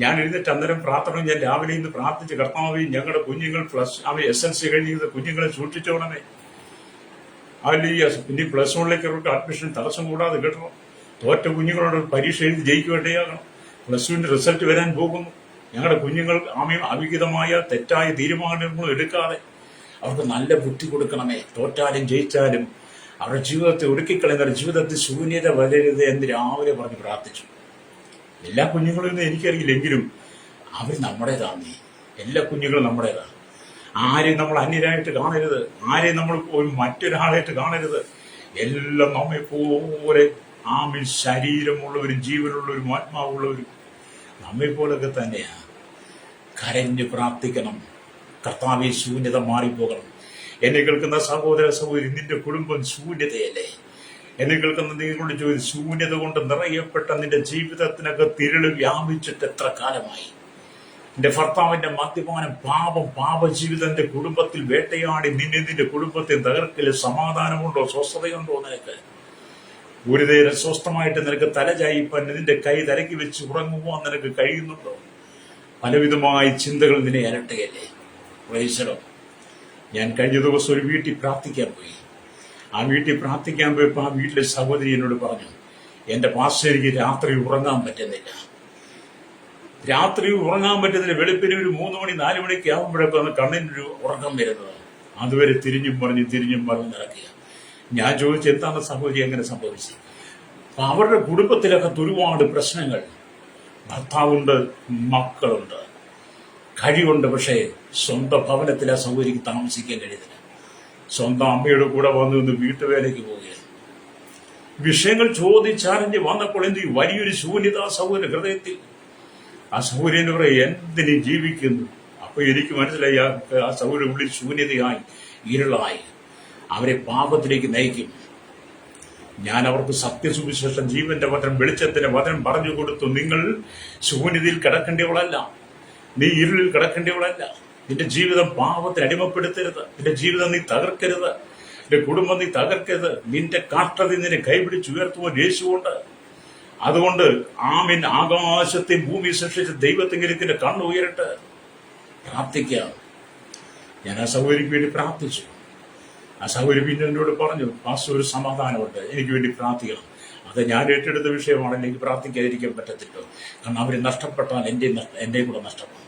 ഞാൻ എഴുന്നേറ്റ് അന്നേരം പ്രാർത്ഥന, ഞാൻ രാവിലെ ഇന്ന് പ്രാർത്ഥിച്ച്, കർത്താവേ, ഞങ്ങളുടെ കുഞ്ഞുങ്ങൾ SSLC കഴിഞ്ഞിരുന്ന കുഞ്ഞുങ്ങളെ സൂക്ഷിച്ചോണമേ. ഇനി +1ലേക്ക് അവർക്ക് അഡ്മിഷൻ തടസ്സം കൂടാതെ കിട്ടണം. തോറ്റ കുഞ്ഞുങ്ങളോട് പരീക്ഷ എഴുതി ജയിക്കുവേണ്ടയാകണം. +2ന്റെ റിസൾട്ട് വരാൻ പോകുന്നു. ഞങ്ങളുടെ കുഞ്ഞുങ്ങൾ അവിഹിതമായ തെറ്റായ തീരുമാനങ്ങളും എടുക്കാതെ അവർക്ക് നല്ല ബുദ്ധി കൊടുക്കണമേ. തോറ്റാലും ജയിച്ചാലും അവരുടെ ജീവിതത്തെ ഒടുക്കിക്കളയുന്ന, ജീവിതത്തിൽ ശൂന്യത വരരുത് എന്ന് രാവിലെ പറഞ്ഞ് പ്രാർത്ഥിച്ചു. എല്ലാ കുഞ്ഞുങ്ങളും എനിക്കറിയില്ലെങ്കിലും അവർ നമ്മുടേതാണ്. എല്ലാ കുഞ്ഞുങ്ങളും നമ്മുടേതാണ്. ആരെയും നമ്മൾ അന്യരായിട്ട് കാണരുത്, ആരെയും നമ്മൾ മറ്റൊരാളായിട്ട് കാണരുത്. എല്ലാം നമ്മെ പോലെ ശരീരമുള്ളവരും ജീവനുള്ളവരും ആത്മാവുള്ളവരും നമ്മെ പോലൊക്കെ തന്നെയാണ്. കരഞ്ഞ് പ്രാർത്ഥിക്കണം. കർത്താവേ, ശൂന്യത മാറിപ്പോകണം. എന്നെ കേൾക്കുന്ന സഹോദര സഹോദരി, നിന്റെ കുടുംബം ശൂന്യതയല്ലേ? എന്നെ കേൾക്കുന്ന നിങ്ങളുടെ ചോദ്യം, ശൂന്യത കൊണ്ട് നിറയപ്പെട്ട നിന്റെ ജീവിതത്തിനകത്ത് ഇരുള് വ്യാപിച്ചിട്ട് എത്ര കാലമായി? നിന്റെ ഭർത്താവിന്റെ മദ്യപാനം, പാപജീവിതം നിന്റെ കുടുംബത്തിൽ വേട്ടയാടി നിന്റെ കുടുംബത്തെ തകർക്കല്. സമാധാനമുണ്ടോ? സ്വസ്ഥതയുണ്ടോ? നിനക്ക് ഒരു നേരം സ്വസ്ഥമായിട്ട് നിനക്ക് തലചായിപ്പാൻ നിന്റെ കൈ തലയ്ക്ക് വെച്ച് ഉറങ്ങുവാൻ നിനക്ക് കഴിയുന്നുണ്ടോ? പലവിധമായ ചിന്തകൾ നിന്നെ അലട്ടുകയല്ലേ? പ്രൈസലോ. ഞാൻ കഴിഞ്ഞ ദിവസം ഒരു വീട്ടിൽ പ്രാർത്ഥിക്കാൻ പോയി. ആ വീട്ടിൽ പ്രാർത്ഥിക്കാൻ പോയപ്പോൾ ആ വീട്ടിലെ സഹോദരി എന്നോട് പറഞ്ഞു, എന്റെ പാസ്റ്റർ, എനിക്ക് രാത്രി ഉറങ്ങാൻ പറ്റുന്നില്ല. രാത്രി ഉറങ്ങാൻ പറ്റുന്നില്ല. വെളുപ്പിന് ഒരു 3 മണി 4 മണിക്ക് ആകുമ്പോഴൊക്കെ കണ്ണിനൊരു ഉറക്കം വരുന്നത്. അതുവരെ തിരിഞ്ഞും മറിഞ്ഞ് നടക്കുക. ഞാൻ ചോദിച്ചു, എന്താണ് സഹോദരി അങ്ങനെ സംഭവിച്ചത്? അപ്പൊ അവരുടെ കുടുംബത്തിലൊക്കെ ഒരുപാട് പ്രശ്നങ്ങൾ. ഭർത്താവുണ്ട്, മക്കളുണ്ട്, കഴിവുണ്ട്. പക്ഷേ സ്വന്തം ഭവനത്തിൽ ആ സഹോദരിക്ക് താമസിക്കാൻ കഴിയുന്നില്ല. സ്വന്തം അമ്മയുടെ കൂടെ വന്നു വീട്ടുവേലയ്ക്ക് പോവുകയാണ്. വിഷയങ്ങൾ ചോദിച്ചറിഞ്ഞ് വന്നപ്പോൾ എന്ത് വലിയൊരു ശൂന്യത ആ സഹോദര ഹൃദയത്തിൽ. ആ സഹോദരന് പറയും, എന്തിന് ജീവിക്കുന്നു? അപ്പൊ എനിക്ക് മനസ്സിലായി ആ സഹോദര ഉള്ളിൽ ശൂന്യതയായി, ഇരുളായി, അവരെ പാപത്തിലേക്ക് നയിക്കും. ഞാൻ അവർക്ക് സത്യസുവിശേഷം, ജീവന്റെ വചനം, വെളിച്ചത്തിന്റെ വചനം പറഞ്ഞു കൊടുത്തു. നിങ്ങൾ ശൂന്യതയിൽ കിടക്കേണ്ടവളല്ല, നീ ഇരുളിൽ കിടക്കേണ്ടവളല്ല. നിന്റെ ജീവിതം പാപത്തിന് അടിമപ്പെടുത്തരുത്. നിന്റെ ജീവിതം നീ തകർക്കരുത്. നിന്റെ കുടുംബം നീ തകർക്കരുത്. നിന്റെ കാഷ്ടത്തിൽ നിന്നെ കൈപിടിച്ച് ഉയർത്തുവാൻ യേശുവുണ്ട്. അതുകൊണ്ട് ആമീൻ. ആകാശത്തെ ഭൂമി സൃഷ്ടിച്ച ദൈവത്തെങ്കിലും കണ്ണു ഉയരട്ടെ. പ്രാർത്ഥിക്കാം. ഞാൻ ആ സഹോദരിക്ക് വേണ്ടി പ്രാർത്ഥിച്ചു. ആ സഹോദരി പിന്നെ എന്നോട് പറഞ്ഞു, പാസ്റ്റർ, ഒരു സമാധാനമുണ്ട്, എനിക്ക് വേണ്ടി പ്രാർത്ഥിക്കണം. അത് ഞാൻ ഏറ്റെടുത്ത വിഷയമാണ്, എനിക്ക് പ്രാർത്ഥിക്കാതിരിക്കാൻ പറ്റത്തില്ലോ. കാരണം അവരെ നഷ്ടപ്പെട്ടാൽ എന്റെ കൂടെ നഷ്ടപ്പെടും.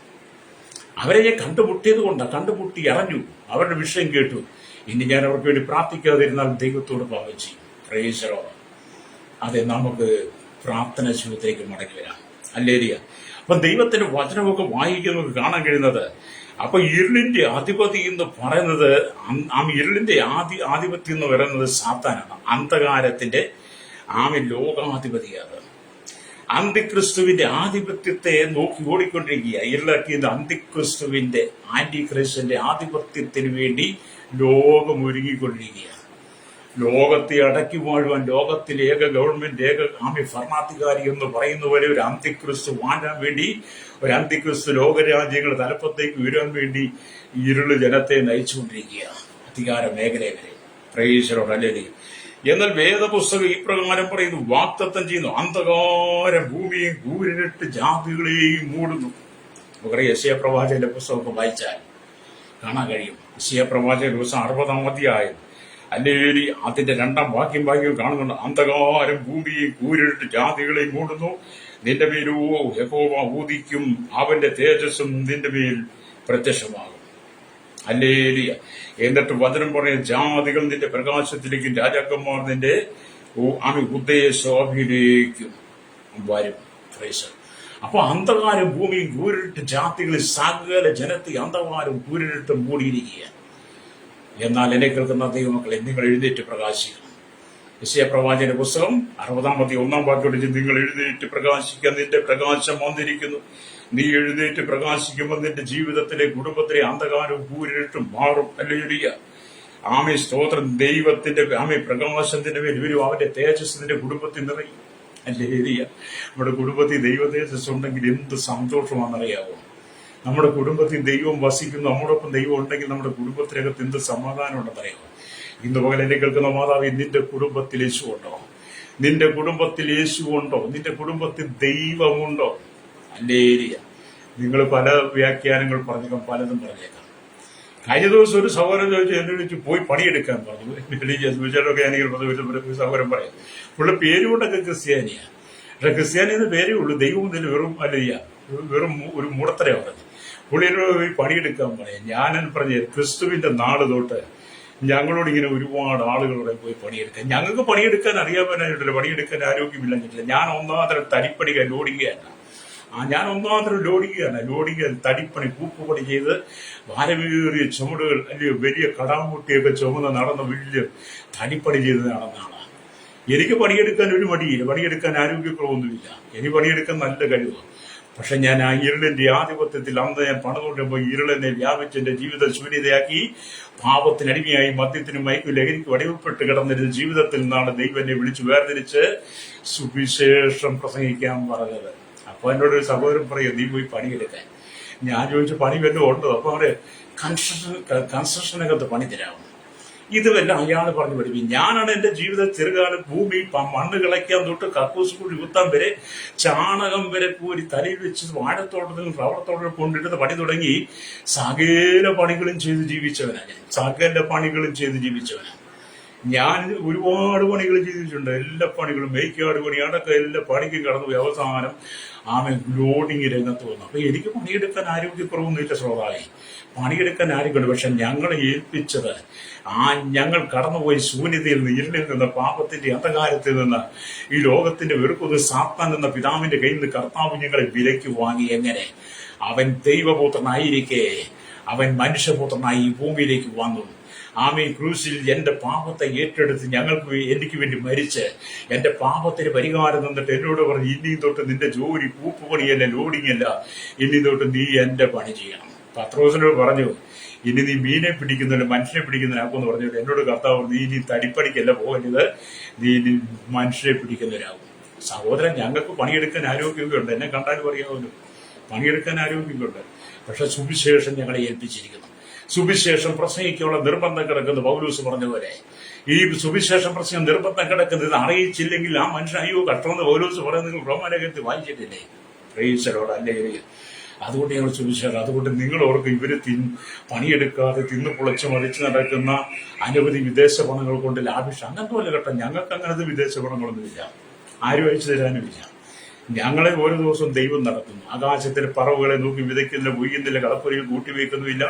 അവരെ ഞാൻ കണ്ടുമുട്ടിയത് കൊണ്ടാണ്. കണ്ടുമുട്ടി അറിഞ്ഞു, അവരുടെ വിഷയം കേട്ടു. ഇനി ഞാൻ അവർക്ക് വേണ്ടി പ്രാർത്ഥിക്കാതിരുന്നാൽ ദൈവത്തോട് പാപം ചെയ്യും. Price the Lord. അതെ, നമുക്ക് പ്രാർത്ഥന ജീവിതത്തിലേക്ക് മടങ്ങി വരാം. ഹല്ലേലൂയ. അപ്പൊ ദൈവത്തിന്റെ വചനമൊക്കെ വായിക്കുന്നത് കാണാൻ കഴിയുന്നത്. അപ്പൊ ഇരുളിന്റെ അധിപതി എന്ന് പറയുന്നത്, ആ ഇരുളിന്റെ ആധിപത്യം എന്ന് പറയുന്നത് സാത്താനാണ്. അന്ധകാരത്തിന്റെ ലോകാധിപതിയാണ്. അന്തിക്രിസ്തുവിന്റെ ആധിപത്യത്തെ നോക്കി ഓടിക്കൊണ്ടിരിക്കുക. ഇരുളാക്കിയത് അന്തിക്രിസ്തുവിന്റെ, ആന്റി ക്രിസ്തുവിന്റെ ആധിപത്യത്തിന് വേണ്ടി ലോകം ഒരുങ്ങിക്കൊണ്ടിരിക്കുക. ലോകത്തെ അടക്കി വാഴുവാൻ, ലോകത്തിൽ ഏക ഗവൺമെന്റ്, ഏക ഭരണാധികാരി എന്ന് പറയുന്ന പോലെ ഒരു അന്തിക്രിസ്തു വാഴാൻ വേണ്ടി, ഒരു അന്തിക്രിസ്തു ലോകരാജ്യങ്ങൾ തലപ്പത്തേക്ക് ഉയരാൻ വേണ്ടി ഇരുള് ജനത്തെ നയിച്ചുകൊണ്ടിരിക്കുക, അധികാര മേഖലയെ വരെ. Price the Lord. ഹല്ലേലൂയ. എന്നാൽ വേദപുസ്തകം ഈ പ്രകാരം പറയുന്നു, വാഗ്ദത്തം ചെയ്യുന്നു, അന്ധകാരം ഭൂമിയെയും കൂരിട്ട് ജാതികളെയും മൂടുന്നു. നമുക്കറിയാം, യെശയ്യാ പ്രവാചകന്റെ പുസ്തകമൊക്കെ വായിച്ചാൽ കാണാൻ കഴിയും. യെശയ്യാ പ്രവാചകന്റെ പുസ്തകം 60-ാം അധ്യായം അല്ലെങ്കിൽ അതിന്റെ 2-ാം വാക്യം കാണുന്നുണ്ട്. അന്ധകാരം ഭൂമിയെയും കൂരിട്ട് ജാതികളെയും മൂടുന്നു. നിന്റെ മേലോ യഹോവ ഊദിക്കും, അവന്റെ തേജസ്സും നിന്റെ മേൽ പ്രത്യക്ഷമാകും. ഹല്ലേലൂയ. എന്നിട്ട് വചനം പറയുന്ന, ജാതികൾ നിന്റെ പ്രകാശത്തിലേക്കും രാജാക്കന്മാർ നിന്റെ ഉദയശോഭയിലേക്കും വരും. അപ്പൊ അന്ധകാരം ഭൂമിയും കൂരിട്ട് ജാതികളിൽ സകല ജനത്തെ അന്ധകാരം കൂരിട്ട് മൂടിയിരിക്കുക. എന്നാൽ എന്നെ കേൾക്കുന്ന ദൈവമക്കളെ, നിങ്ങൾ എഴുന്നേറ്റ് പ്രകാശിക്കണം. യെശയ്യാ പ്രവാചകന്റെ പുസ്തകം 60-ാം അധ്യായം 1-ാം വാക്യം, നിങ്ങൾ എഴുന്നേറ്റ് പ്രകാശിക്കാൻ, നിന്റെ പ്രകാശം വന്നിരിക്കുന്നു. നീ എഴുന്നേറ്റ് പ്രകാശിക്കുമ്പോൾ നിന്റെ ജീവിതത്തിലെ, കുടുംബത്തിലെ അന്ധകാരവും കൂരിട്ടും മാറും. ഹല്ലേലൂയ. ആമേ, സ്തോത്രം. ദൈവത്തിന്റെ പ്രകാശത്തിന്റെ മേൽ വരും. അവന്റെ തേജസ് നിന്റെ കുടുംബത്തിൽ നിറയും. ഹല്ലേലൂയ. നമ്മുടെ കുടുംബത്തിൽ ദൈവ തേജസ് ഉണ്ടെങ്കിൽ എന്ത് സന്തോഷമാണെന്നറിയാവോ? നമ്മുടെ കുടുംബത്തിൽ ദൈവം വസിക്കുന്നു, നമ്മോടൊപ്പം ദൈവം ഉണ്ടെങ്കിൽ നമ്മുടെ കുടുംബത്തിനകത്ത് എന്ത് സമാധാനം ഉണ്ടെന്നറിയാമോ? ഇന്ന് പകൽ എന്നെ കേൾക്കുന്ന മാതാവ്, നിന്റെ കുടുംബത്തിൽ യേശു ഉണ്ടോ? നിന്റെ കുടുംബത്തിൽ യേശു ഉണ്ടോ? നിന്റെ കുടുംബത്തിൽ ദൈവമുണ്ടോ? ഹല്ലേലൂയ. നിങ്ങൾ പല വ്യാഖ്യാനങ്ങൾ പറഞ്ഞേക്കാം, പലതും പറഞ്ഞേക്കാം. കഴിഞ്ഞ ദിവസം ഒരു സഹോദരൻ ചോദിച്ചു, എന്നെ വിളിച്ച് പോയി പണിയെടുക്കാൻ പറഞ്ഞു. സഹോദരൻ പറയാം, പുള്ളി പേരുകൊണ്ടൊക്കെ ക്രിസ്ത്യാനിയാ. പക്ഷെ ക്രിസ്ത്യാനി എന്ന് പേരേ ഉള്ളൂ, ദൈവം തന്നെ വെറും ഒരു മൂടത്തര പറഞ്ഞു. പുള്ളിയോട് പോയി പണിയെടുക്കാൻ പറയാം. ഞാൻ പറഞ്ഞ ക്രിസ്തുവിന്റെ നാട് തൊട്ട് ഞങ്ങളോട് ഇങ്ങനെ ഒരുപാട് ആളുകളോടെ പോയി പണിയെടുക്കാൻ. ഞങ്ങൾക്ക് പണിയെടുക്കാൻ അറിയാമെന്നായിട്ടില്ല, പണിയെടുക്കാൻ ആരോഗ്യമില്ലെന്നിട്ടില്ല. ഞാൻ ഒന്നാമതരം തടിപ്പണിക്കാൻ ലോഡിങ്ങാണ്. ഞാൻ ഒന്നാമതരം ലോഡിങ് തടിപ്പണി, കൂപ്പുപണി ചെയ്ത് ഭാരമേറിയ ചുമടുകൾ, അല്ലെങ്കിൽ വലിയ കടാമുട്ടിയൊക്കെ ചുമന്ന് നടന്ന വലിയ തടിപ്പണി ചെയ്ത് നടന്നാണ്. എനിക്ക് പണിയെടുക്കാൻ ഒരു മടിയില്ല, പണിയെടുക്കാൻ ആരോഗ്യക്കുറവൊന്നുമില്ല, എനിക്ക് പണിയെടുക്കാൻ നല്ല കഴിവാണ്. പക്ഷെ ഞാൻ ആ ഇരുളിന്റെ ആധിപത്യത്തിൽ അന്ന് ഞാൻ പണിതുകൊണ്ടിരുമ്പോൾ ഇരുളെന്നെ വ്യാപിച്ച് എന്റെ ജീവിതം ശൂന്യതയാക്കി, പാപത്തിനടിമയായി മദ്യത്തിനും മയക്കും ലഹരിക്കും അടിമപ്പെട്ട് കിടന്നിരുന്ന ജീവിതത്തിൽ നിന്നാണ് ദൈവം എന്നെ വിളിച്ചു വേർതിരിച്ച് സുവിശേഷം പ്രസംഗിക്കാൻ പറഞ്ഞത്. അപ്പൊ എന്നോട് ഒരു സഹോദരൻ പറയും, നീ പോയി പണിയെടുക്കാൻ. ഞാൻ ചോദിച്ചു, പണി വല്ലതും ഉണ്ടോ? അപ്പൊ അവര് കൺസ്ട്രക്ഷനകത്ത് പണി തരാമോ? ഇതുമെല്ലാം അയാൾ പറഞ്ഞു പഠിപ്പിക്കും. ഞാനാണ് എന്റെ ജീവിത ചെറുകാലം ഭൂമി മണ്ണ് കിളയ്ക്കാൻ തൊട്ട് കക്കൂസ് കൂടി കുത്താൻ വരെ ചാണകം വരെ കൂടി തലയിൽ വെച്ച് വാഴത്തോട്ടത്തിലും റബ്ബർ കൊണ്ടിരുന്ന പണി തുടങ്ങി സകല പണികളും ചെയ്ത് ജീവിച്ചവനാണ് ഞാൻ. സകല പണികളും ചെയ്ത് ജീവിച്ചവനാണ് ഞാൻ. ഒരുപാട് പണികൾ ചെയ്തിട്ടുണ്ട്. എല്ലാ പണികളും മേയ്ക്കാട് പണി അടക്കം എല്ലാ പണിക്കും കടന്നുപോയി അവസാനം ലോഡിങ് രംഗത്ത് വന്നു. അപ്പൊ എനിക്ക് പണിയെടുക്കാൻ ആരോഗ്യക്കുറവൊന്നുമില്ല ശ്രോതായി, പണിയെടുക്കാൻ ആരോഗ്യമുണ്ട്. പക്ഷെ ഞങ്ങളെ ഏൽപ്പിച്ചത് ഞങ്ങൾ കടന്നുപോയി ശൂന്യതയിൽ നിന്ന്, ഇരുളിൽ നിന്ന്, പാപത്തിന്റെ അന്ധകാരത്തിൽ നിന്ന്, ഈ ലോകത്തിന്റെ വെറുക്കുന്ന സാത്താൻ എന്ന പിതാവിന്റെ കയ്യിൽ നിന്ന് കർത്താവ് ഞങ്ങളെ വിലയ്ക്ക് വാങ്ങി. എങ്ങനെ? അവൻ ദൈവപുത്രനായിരിക്കെ അവൻ മനുഷ്യപുത്രനായി ഈ ഭൂമിയിലേക്ക് വന്നു. ക്രൂസിൽ എന്റെ പാപത്തെ ഏറ്റെടുത്ത് എനിക്ക് വേണ്ടി മരിച്ച് എന്റെ പാപത്തിന് പരിഹാരം തന്നിട്ട് എന്നോട് പറഞ്ഞു, ഇനി തൊട്ട് നിന്റെ ജോലി പൂപ്പുപണിയല്ല, ലോഡിംഗ് അല്ല, ഇനി തൊട്ട് നീ എന്റെ പണി ചെയ്യണം. പത്രോസിനോട് പറഞ്ഞു, ഇനി നീ മീനെ പിടിക്കുന്നില്ല മനുഷ്യനെ പിടിക്കുന്നതിനാക്കുമെന്ന് പറഞ്ഞിട്ട് എന്നോട് കർത്താവ്, നീ ഇനി തടിപ്പണിക്കല്ല പോകരുത്, നീ ഇനി മനുഷ്യനെ പിടിക്കുന്നവരാകും. സഹോദരൻ, ഞങ്ങൾക്ക് പണിയെടുക്കാൻ ആരോഗ്യമൊക്കെ എന്നെ കണ്ടാലും അറിയാമല്ലോ, പണിയെടുക്കാൻ ആരോഗ്യമൊക്കെ. പക്ഷെ സുവിശേഷം ഞങ്ങളെ ഏൽപ്പിച്ചിരിക്കുന്നു. സുവിശേഷം പ്രസംഗിക്കാനുള്ള നിർബന്ധം കിടക്കുന്നത് പൗലോസ് പറഞ്ഞ പോലെ, ഈ സുവിശേഷം പ്രസംഗം നിർബന്ധം കിടക്കുന്നത് അറിയിച്ചില്ലെങ്കിൽ ആ മനുഷ്യൻ അയ്യോ കഷ്ടമെന്ന് പൗലോസ് പറയുന്നത് നിങ്ങൾ റോമാലേഖനത്തിൽ വായിച്ചിട്ടില്ലേ? പ്രൈസലോട് അല്ലേ? അതുകൊണ്ട് ഞങ്ങൾ സുവിശേഷം, അതുകൊണ്ട് നിങ്ങൾ ഓർക്കും ഇവര് പണിയെടുക്കാതെ തിന്നു പൊളിച്ച് മറിച്ച് നടക്കുന്ന അനവധി വിദേശ പണങ്ങൾ കൊണ്ട് ലാഭിഷം. അങ്ങനത്തെ പോലെ കേട്ടോ, ഞങ്ങൾക്ക് അങ്ങനത്തെ വിദേശ പണങ്ങളൊന്നുമില്ല, ആരും അയച്ചു തരാനുമില്ല. ഞങ്ങളെ ഓരോ ദിവസവും ദൈവം നടത്തുന്നു. ആകാശത്തിലെ പറവുകളെ നോക്കി വിതയ്ക്കുന്നില്ല, കൊയ്യുന്നില്ല, കളപ്പുരയിൽ കൂട്ടിവെക്കുന്നുമില്ല,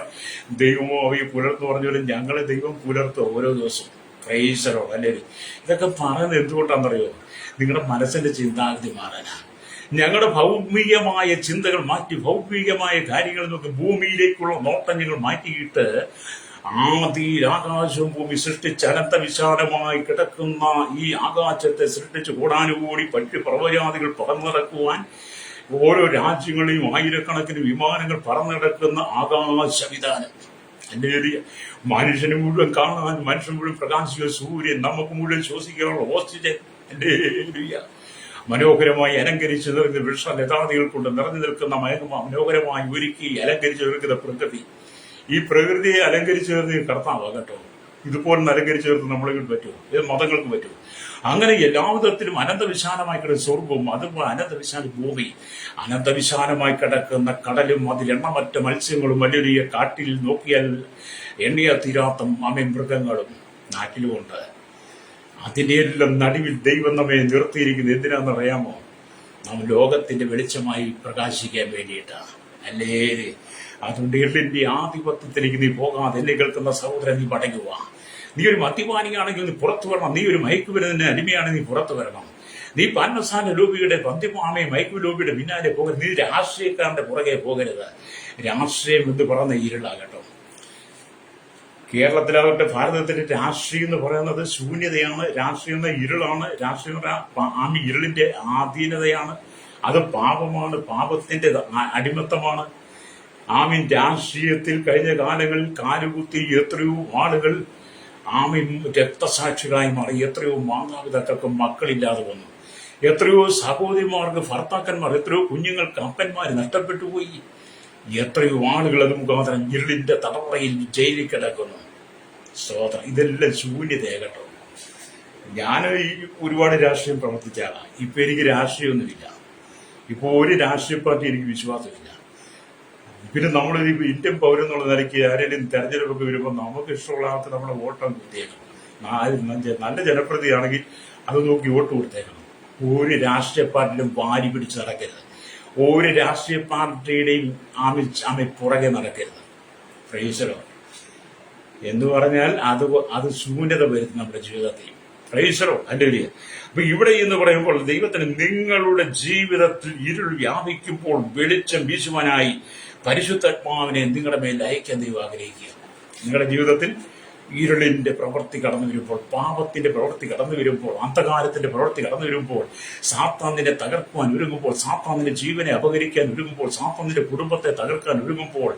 ദൈവമോ അവയെ പുലർന്നു പറഞ്ഞാലും ഞങ്ങളെ ദൈവം പുലർത്തുക ഓരോ ദിവസവും. പ്രൈസലോ അല്ലേ? ഇതൊക്കെ പറയുന്നത് എന്തുകൊണ്ടാണെന്നറിയോ? നിങ്ങളുടെ മനസ്സിന്റെ ചിന്താഗതി മാറാനാ. ഞങ്ങളുടെ ഭൗമികമായ ചിന്തകൾ മാറ്റി ഭൗമികമായ കാര്യങ്ങൾ നോക്കി ഭൂമിയിലേക്കുള്ള നോട്ടം ഞങ്ങൾ മാറ്റിയിട്ട് ആദിയിൽ ആകാശവും ഭൂമി സൃഷ്ടിച്ച് അനന്ത വിശാലമായി കിടക്കുന്ന ഈ ആകാശത്തെ സൃഷ്ടിച്ച് കൂടാനുകൂടി പറ്റി പ്രവചാതികൾ പറന്നിറക്കുവാൻ ഓരോ രാജ്യങ്ങളെയും ആയിരക്കണക്കിന് വിമാനങ്ങൾ പറന്നിടക്കുന്ന ആകാശവിധാനം. എന്റെ മനുഷ്യന് മുഴുവൻ കാണാൻ, മനുഷ്യൻ മുഴുവൻ പ്രകാശിക്കുന്ന സൂര്യൻ, നമുക്ക് മുഴുവൻ ശ്വസിക്കാനുള്ള ഓക്സിജൻ, എന്റെ മനോഹരമായി അലങ്കരിച്ച് നിൽക്കുന്ന വൃക്ഷലതാദികൾ കൊണ്ട് നിറഞ്ഞു നിൽക്കുന്ന മനോഹരമായി ഒരുക്കി അലങ്കരിച്ച് നിൽക്കുന്ന പ്രകൃതി. ഈ പ്രകൃതിയെ അലങ്കരിച്ചു ചേർന്ന് കർത്താവാ കേട്ടോ. ഇതുപോലെ അലങ്കരിച്ചു ചേർത്ത് നമ്മളെ പറ്റുമോ? ഏത് മതങ്ങൾക്ക് പറ്റുമോ? അങ്ങനെ എല്ലാ വിധത്തിലും അനന്തവിശാലമായി കിടക്കുന്ന സ്വർഗവും അതുപോലെ അനന്തവിശാല ഭൂമി, അനന്തവിശാലമായി കിടക്കുന്ന കടലും അതിൽ എണ്ണമറ്റ മത്സ്യങ്ങളും വലിയ കാട്ടിൽ നോക്കിയാൽ എണ്ണിയ തീരാത്ത മൃഗങ്ങളും നാട്ടിലുമുണ്ട്. അതിന്റെ എല്ലാം നടുവിൽ ദൈവം നമ്മെ നിർത്തിയിരിക്കുന്നത് എന്തിനാണെന്നറിയാമോ? നാം ലോകത്തിന്റെ വെളിച്ചമായി പ്രകാശിക്കാൻ വേണ്ടിയിട്ടാണ് അല്ലേ? അതുകൊണ്ട് ഇരുളിന്റെ ആധിപത്യത്തിലേക്ക് നീ പോകാതെ എന്നെ കേൾക്കുന്ന സഹോദരൻ, നീ മടങ്ങുക. നീ ഒരു മദ്യപാനിയാണെങ്കിൽ നീ പുറത്തു വരണം. നീ ഒരു മയക്കുമരുന്നിന് അടിമയാണെങ്കിൽ നീ പുറത്തു വരണം. നീ പാൻമസാല ലോബിയുടെ മയക്കു ലോബിയുടെ പിന്നാലെ പോകരുത്. നീ രാഷ്ട്രീയക്കാരന്റെ പുറകെ പോകരുത്. രാഷ്ട്രീയം എന്ന് പറയുന്ന ഇരുളാകട്ടോ. കേരളത്തിലാകട്ടെ, ഭാരതത്തിന്റെ രാഷ്ട്രീയം എന്ന് പറയുന്നത് ശൂന്യതയാണ്. രാഷ്ട്രീയം എന്ന ഇരുളാണ്. രാഷ്ട്രീയം ഇരുളിന്റെ ആധീനതയാണ്. അത് പാപമാണ്, പാപത്തിന്റെ അടിമത്തമാണ്. രാഷ്ട്രീയത്തിൽ കഴിഞ്ഞ കാലങ്ങളിൽ കാലുകുത്തി എത്രയോ ആളുകൾ രക്തസാക്ഷികളായി മാറി. എത്രയോ മാതാപിതാക്കൾക്ക് മക്കളില്ലാതെ വന്നു. എത്രയോ സഹോദരിമാർക്ക് ഭർത്താക്കന്മാർ, എത്രയോ കുഞ്ഞുങ്ങൾക്ക് അപ്പന്മാർ നഷ്ടപ്പെട്ടു പോയി. എത്രയോ ആളുകൾ അത് മുഖാന്തരം ഇരുളിന്റെ തടവറയിൽ ജയിലിൽ കിടക്കുന്നു. സ്തോത്രം. ഇതെല്ലാം ശൂന്യതയാകട്ടോ. ഞാൻ ഒരുപാട് രാഷ്ട്രീയം പ്രവർത്തിച്ചാണ്. ഇപ്പൊ എനിക്ക് രാഷ്ട്രീയമൊന്നുമില്ല. ഇപ്പൊ ഒരു രാഷ്ട്രീയ പാർട്ടി എനിക്ക് വിശ്വാസമില്ല. പിന്നെ നമ്മളൊരു ഇന്ത്യൻ പൗരൻ എന്നുള്ള നിലയ്ക്ക് ആരെങ്കിലും തെരഞ്ഞെടുപ്പൊക്കെ വരുമ്പോൾ നമുക്ക് ഇഷ്ടമുള്ള ആൾക്ക് നമ്മളെ വോട്ടം കൊടുത്തേക്കണം. നല്ല ജനപ്രതിയാണെങ്കിൽ അത് നോക്കി വോട്ട് കൊടുത്തേക്കണം. ഒരു രാഷ്ട്രീയ പാർട്ടിയിലും വാരി പിടിച്ച് നടക്കരുത്. ഒരു രാഷ്ട്രീയ പാർട്ടിയുടെയും പുറകെ നടക്കരുത്. പ്രൈസലോ എന്ന് പറഞ്ഞാൽ അത് ശൂന്യത വരുത്തും നമ്മുടെ ജീവിതത്തിൽ. പ്രൈസലോ അല്ലേ? അപ്പൊ ഇവിടെ എന്ന് പറയുമ്പോൾ ദൈവത്തിന് നിങ്ങളുടെ ജീവിതത്തിൽ ഇരുൾ വ്യാപിക്കുമ്പോൾ വെളിച്ചം വീശുവാനായി പരിശുദ്ധാത്മാവിനെ നിങ്ങളുടെ മേൽ അയക്കാൻ ദൈവം ആഗ്രഹിക്കുക. നിങ്ങളുടെ ജീവിതത്തിൽ ഇരുളിന്റെ പ്രവൃത്തി കടന്നു വരുമ്പോൾ, പാപത്തിന്റെ പ്രവൃത്തി കടന്നു വരുമ്പോൾ, അന്ധകാരത്തിന്റെ പ്രവൃത്തി കടന്നു വരുമ്പോൾ, സാത്താനിനെ തകർക്കുവാൻ ഒരുങ്ങുമ്പോൾ, സാത്താനിന്റെ ജീവനെ അപഹരിക്കാൻ ഒരുങ്ങുമ്പോൾ, സാത്താനിന്റെ കുടുംബത്തെ തകർക്കാൻ ഒരുങ്ങുമ്പോൾ,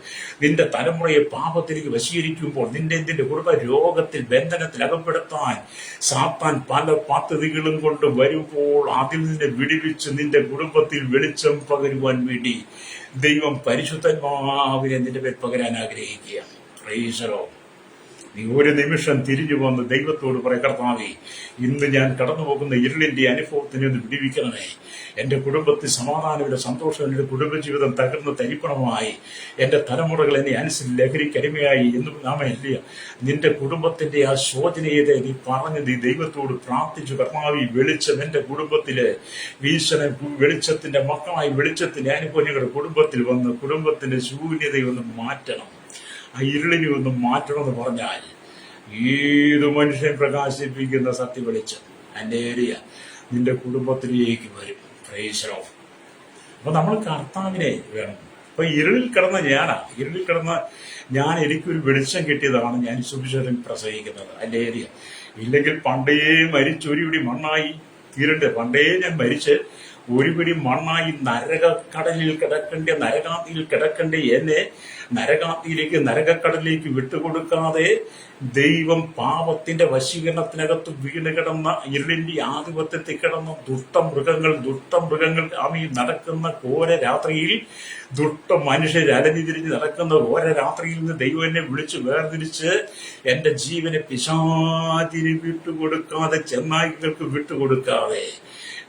നിന്റെ തലമുറയെ പാപത്തിലേക്ക് വശീകരിക്കുമ്പോൾ, നിന്റെ കുടുംബ രോഗത്തിൽ ബന്ധനത്തിൽ അകപ്പെടുത്താൻ സാത്താൻ പല പദ്ധതികളും കൊണ്ട് വരുമ്പോൾ, അതിൽ നിന്ന് വിടുവിച്ച് നിന്റെ കുടുംബത്തിൽ വെളിച്ചം പകരുവാൻ വേണ്ടി ദൈവം പരിശുദ്ധാത്മാവിനെ നിന്റെ മേൽ പകരാൻ ആഗ്രഹിക്കുക. Price the Lord. നീ ഒരു നിമിഷം തിരിഞ്ഞു വന്ന് ദൈവത്തോട് പറ, കർത്താവേ, ഇന്ന് ഞാൻ കടന്നു പോകുന്ന ഇരുളിന്റെ അനുഭവത്തിനെ ഒന്ന് വിടിവിക്കണമേ. എന്റെ കുടുംബത്തിൽ സമാധാനമില്ല, സന്തോഷം, എന്റെ കുടുംബജീവിതം തകർന്ന് തരിപ്പണമായി, എന്റെ തലമുറകൾ എന്നെ അനുസരിച്ച് ലഹരിക്കരിമയായി എന്ന് നാമല്ല. നിന്റെ കുടുംബത്തിന്റെ ആ ശോചനീയത നീ പറഞ്ഞ് നീ ദൈവത്തോട് പ്രാർത്ഥിച്ചു. കർത്താവേ, വെളിച്ചം എന്റെ കുടുംബത്തില് വീശണ, വെളിച്ചത്തിന്റെ മക്കളായി വെളിച്ചത്തിന്റെ അനുഭവം ഞങ്ങളുടെ കുടുംബത്തിൽ വന്ന് കുടുംബത്തിന്റെ ശൂന്യതയൊന്ന് മാറ്റണം, ആ ഇരുളിനെ ഒന്ന് മാറ്റണമെന്ന് പറഞ്ഞാൽ ഏത് മനുഷ്യൻ പ്രകാശിപ്പിക്കുന്ന സത്യവെളിച്ചം എൻ്റെ ഏരിയ നിന്റെ കുടുംബത്തിലേക്ക് വരും. Price the Lord. അപ്പൊ നമ്മൾ കർത്താവിനെ വേണം. അപ്പൊ ഇരുളിൽ കിടന്ന ഞാൻ എനിക്കൊരു വെളിച്ചം കിട്ടിയതാണ് ഞാൻ സുവിശേഷം പ്രസംഗിക്കുന്നത്. എൻ്റെ ഏരിയ ഇല്ലെങ്കിൽ പണ്ടേ മരിച്ചൊരു പിടി മണ്ണായി തീരണ്ടേ. പണ്ടേ ഞാൻ മരിച്ച് ഒരു പിടി മണ്ണായി നരകക്കടലിൽ കിടക്കേണ്ട എന്നെ നരകക്കടലിലേക്ക് വിട്ടുകൊടുക്കാതെ ദൈവം പാപത്തിന്റെ വശീകരണത്തിനകത്ത് വീണ് കിടന്ന ഇരുളിന്റെ ആധിപത്യത്തിൽ കിടന്ന ദുഷ്ടമൃഗങ്ങൾ നടക്കുന്ന ഘോര രാത്രിയിൽ, മനുഷ്യർ അലഞ്ഞിതിരിഞ്ഞ് നടക്കുന്ന ഘോര രാത്രിയിൽ നിന്ന് ദൈവം എന്നെ വിളിച്ച് വേർതിരിച്ച് എന്റെ ജീവനെ പിശാചിന് വിട്ടുകൊടുക്കാതെ, ചെന്നായ്ക്കൾക്ക് വിട്ടുകൊടുക്കാതെ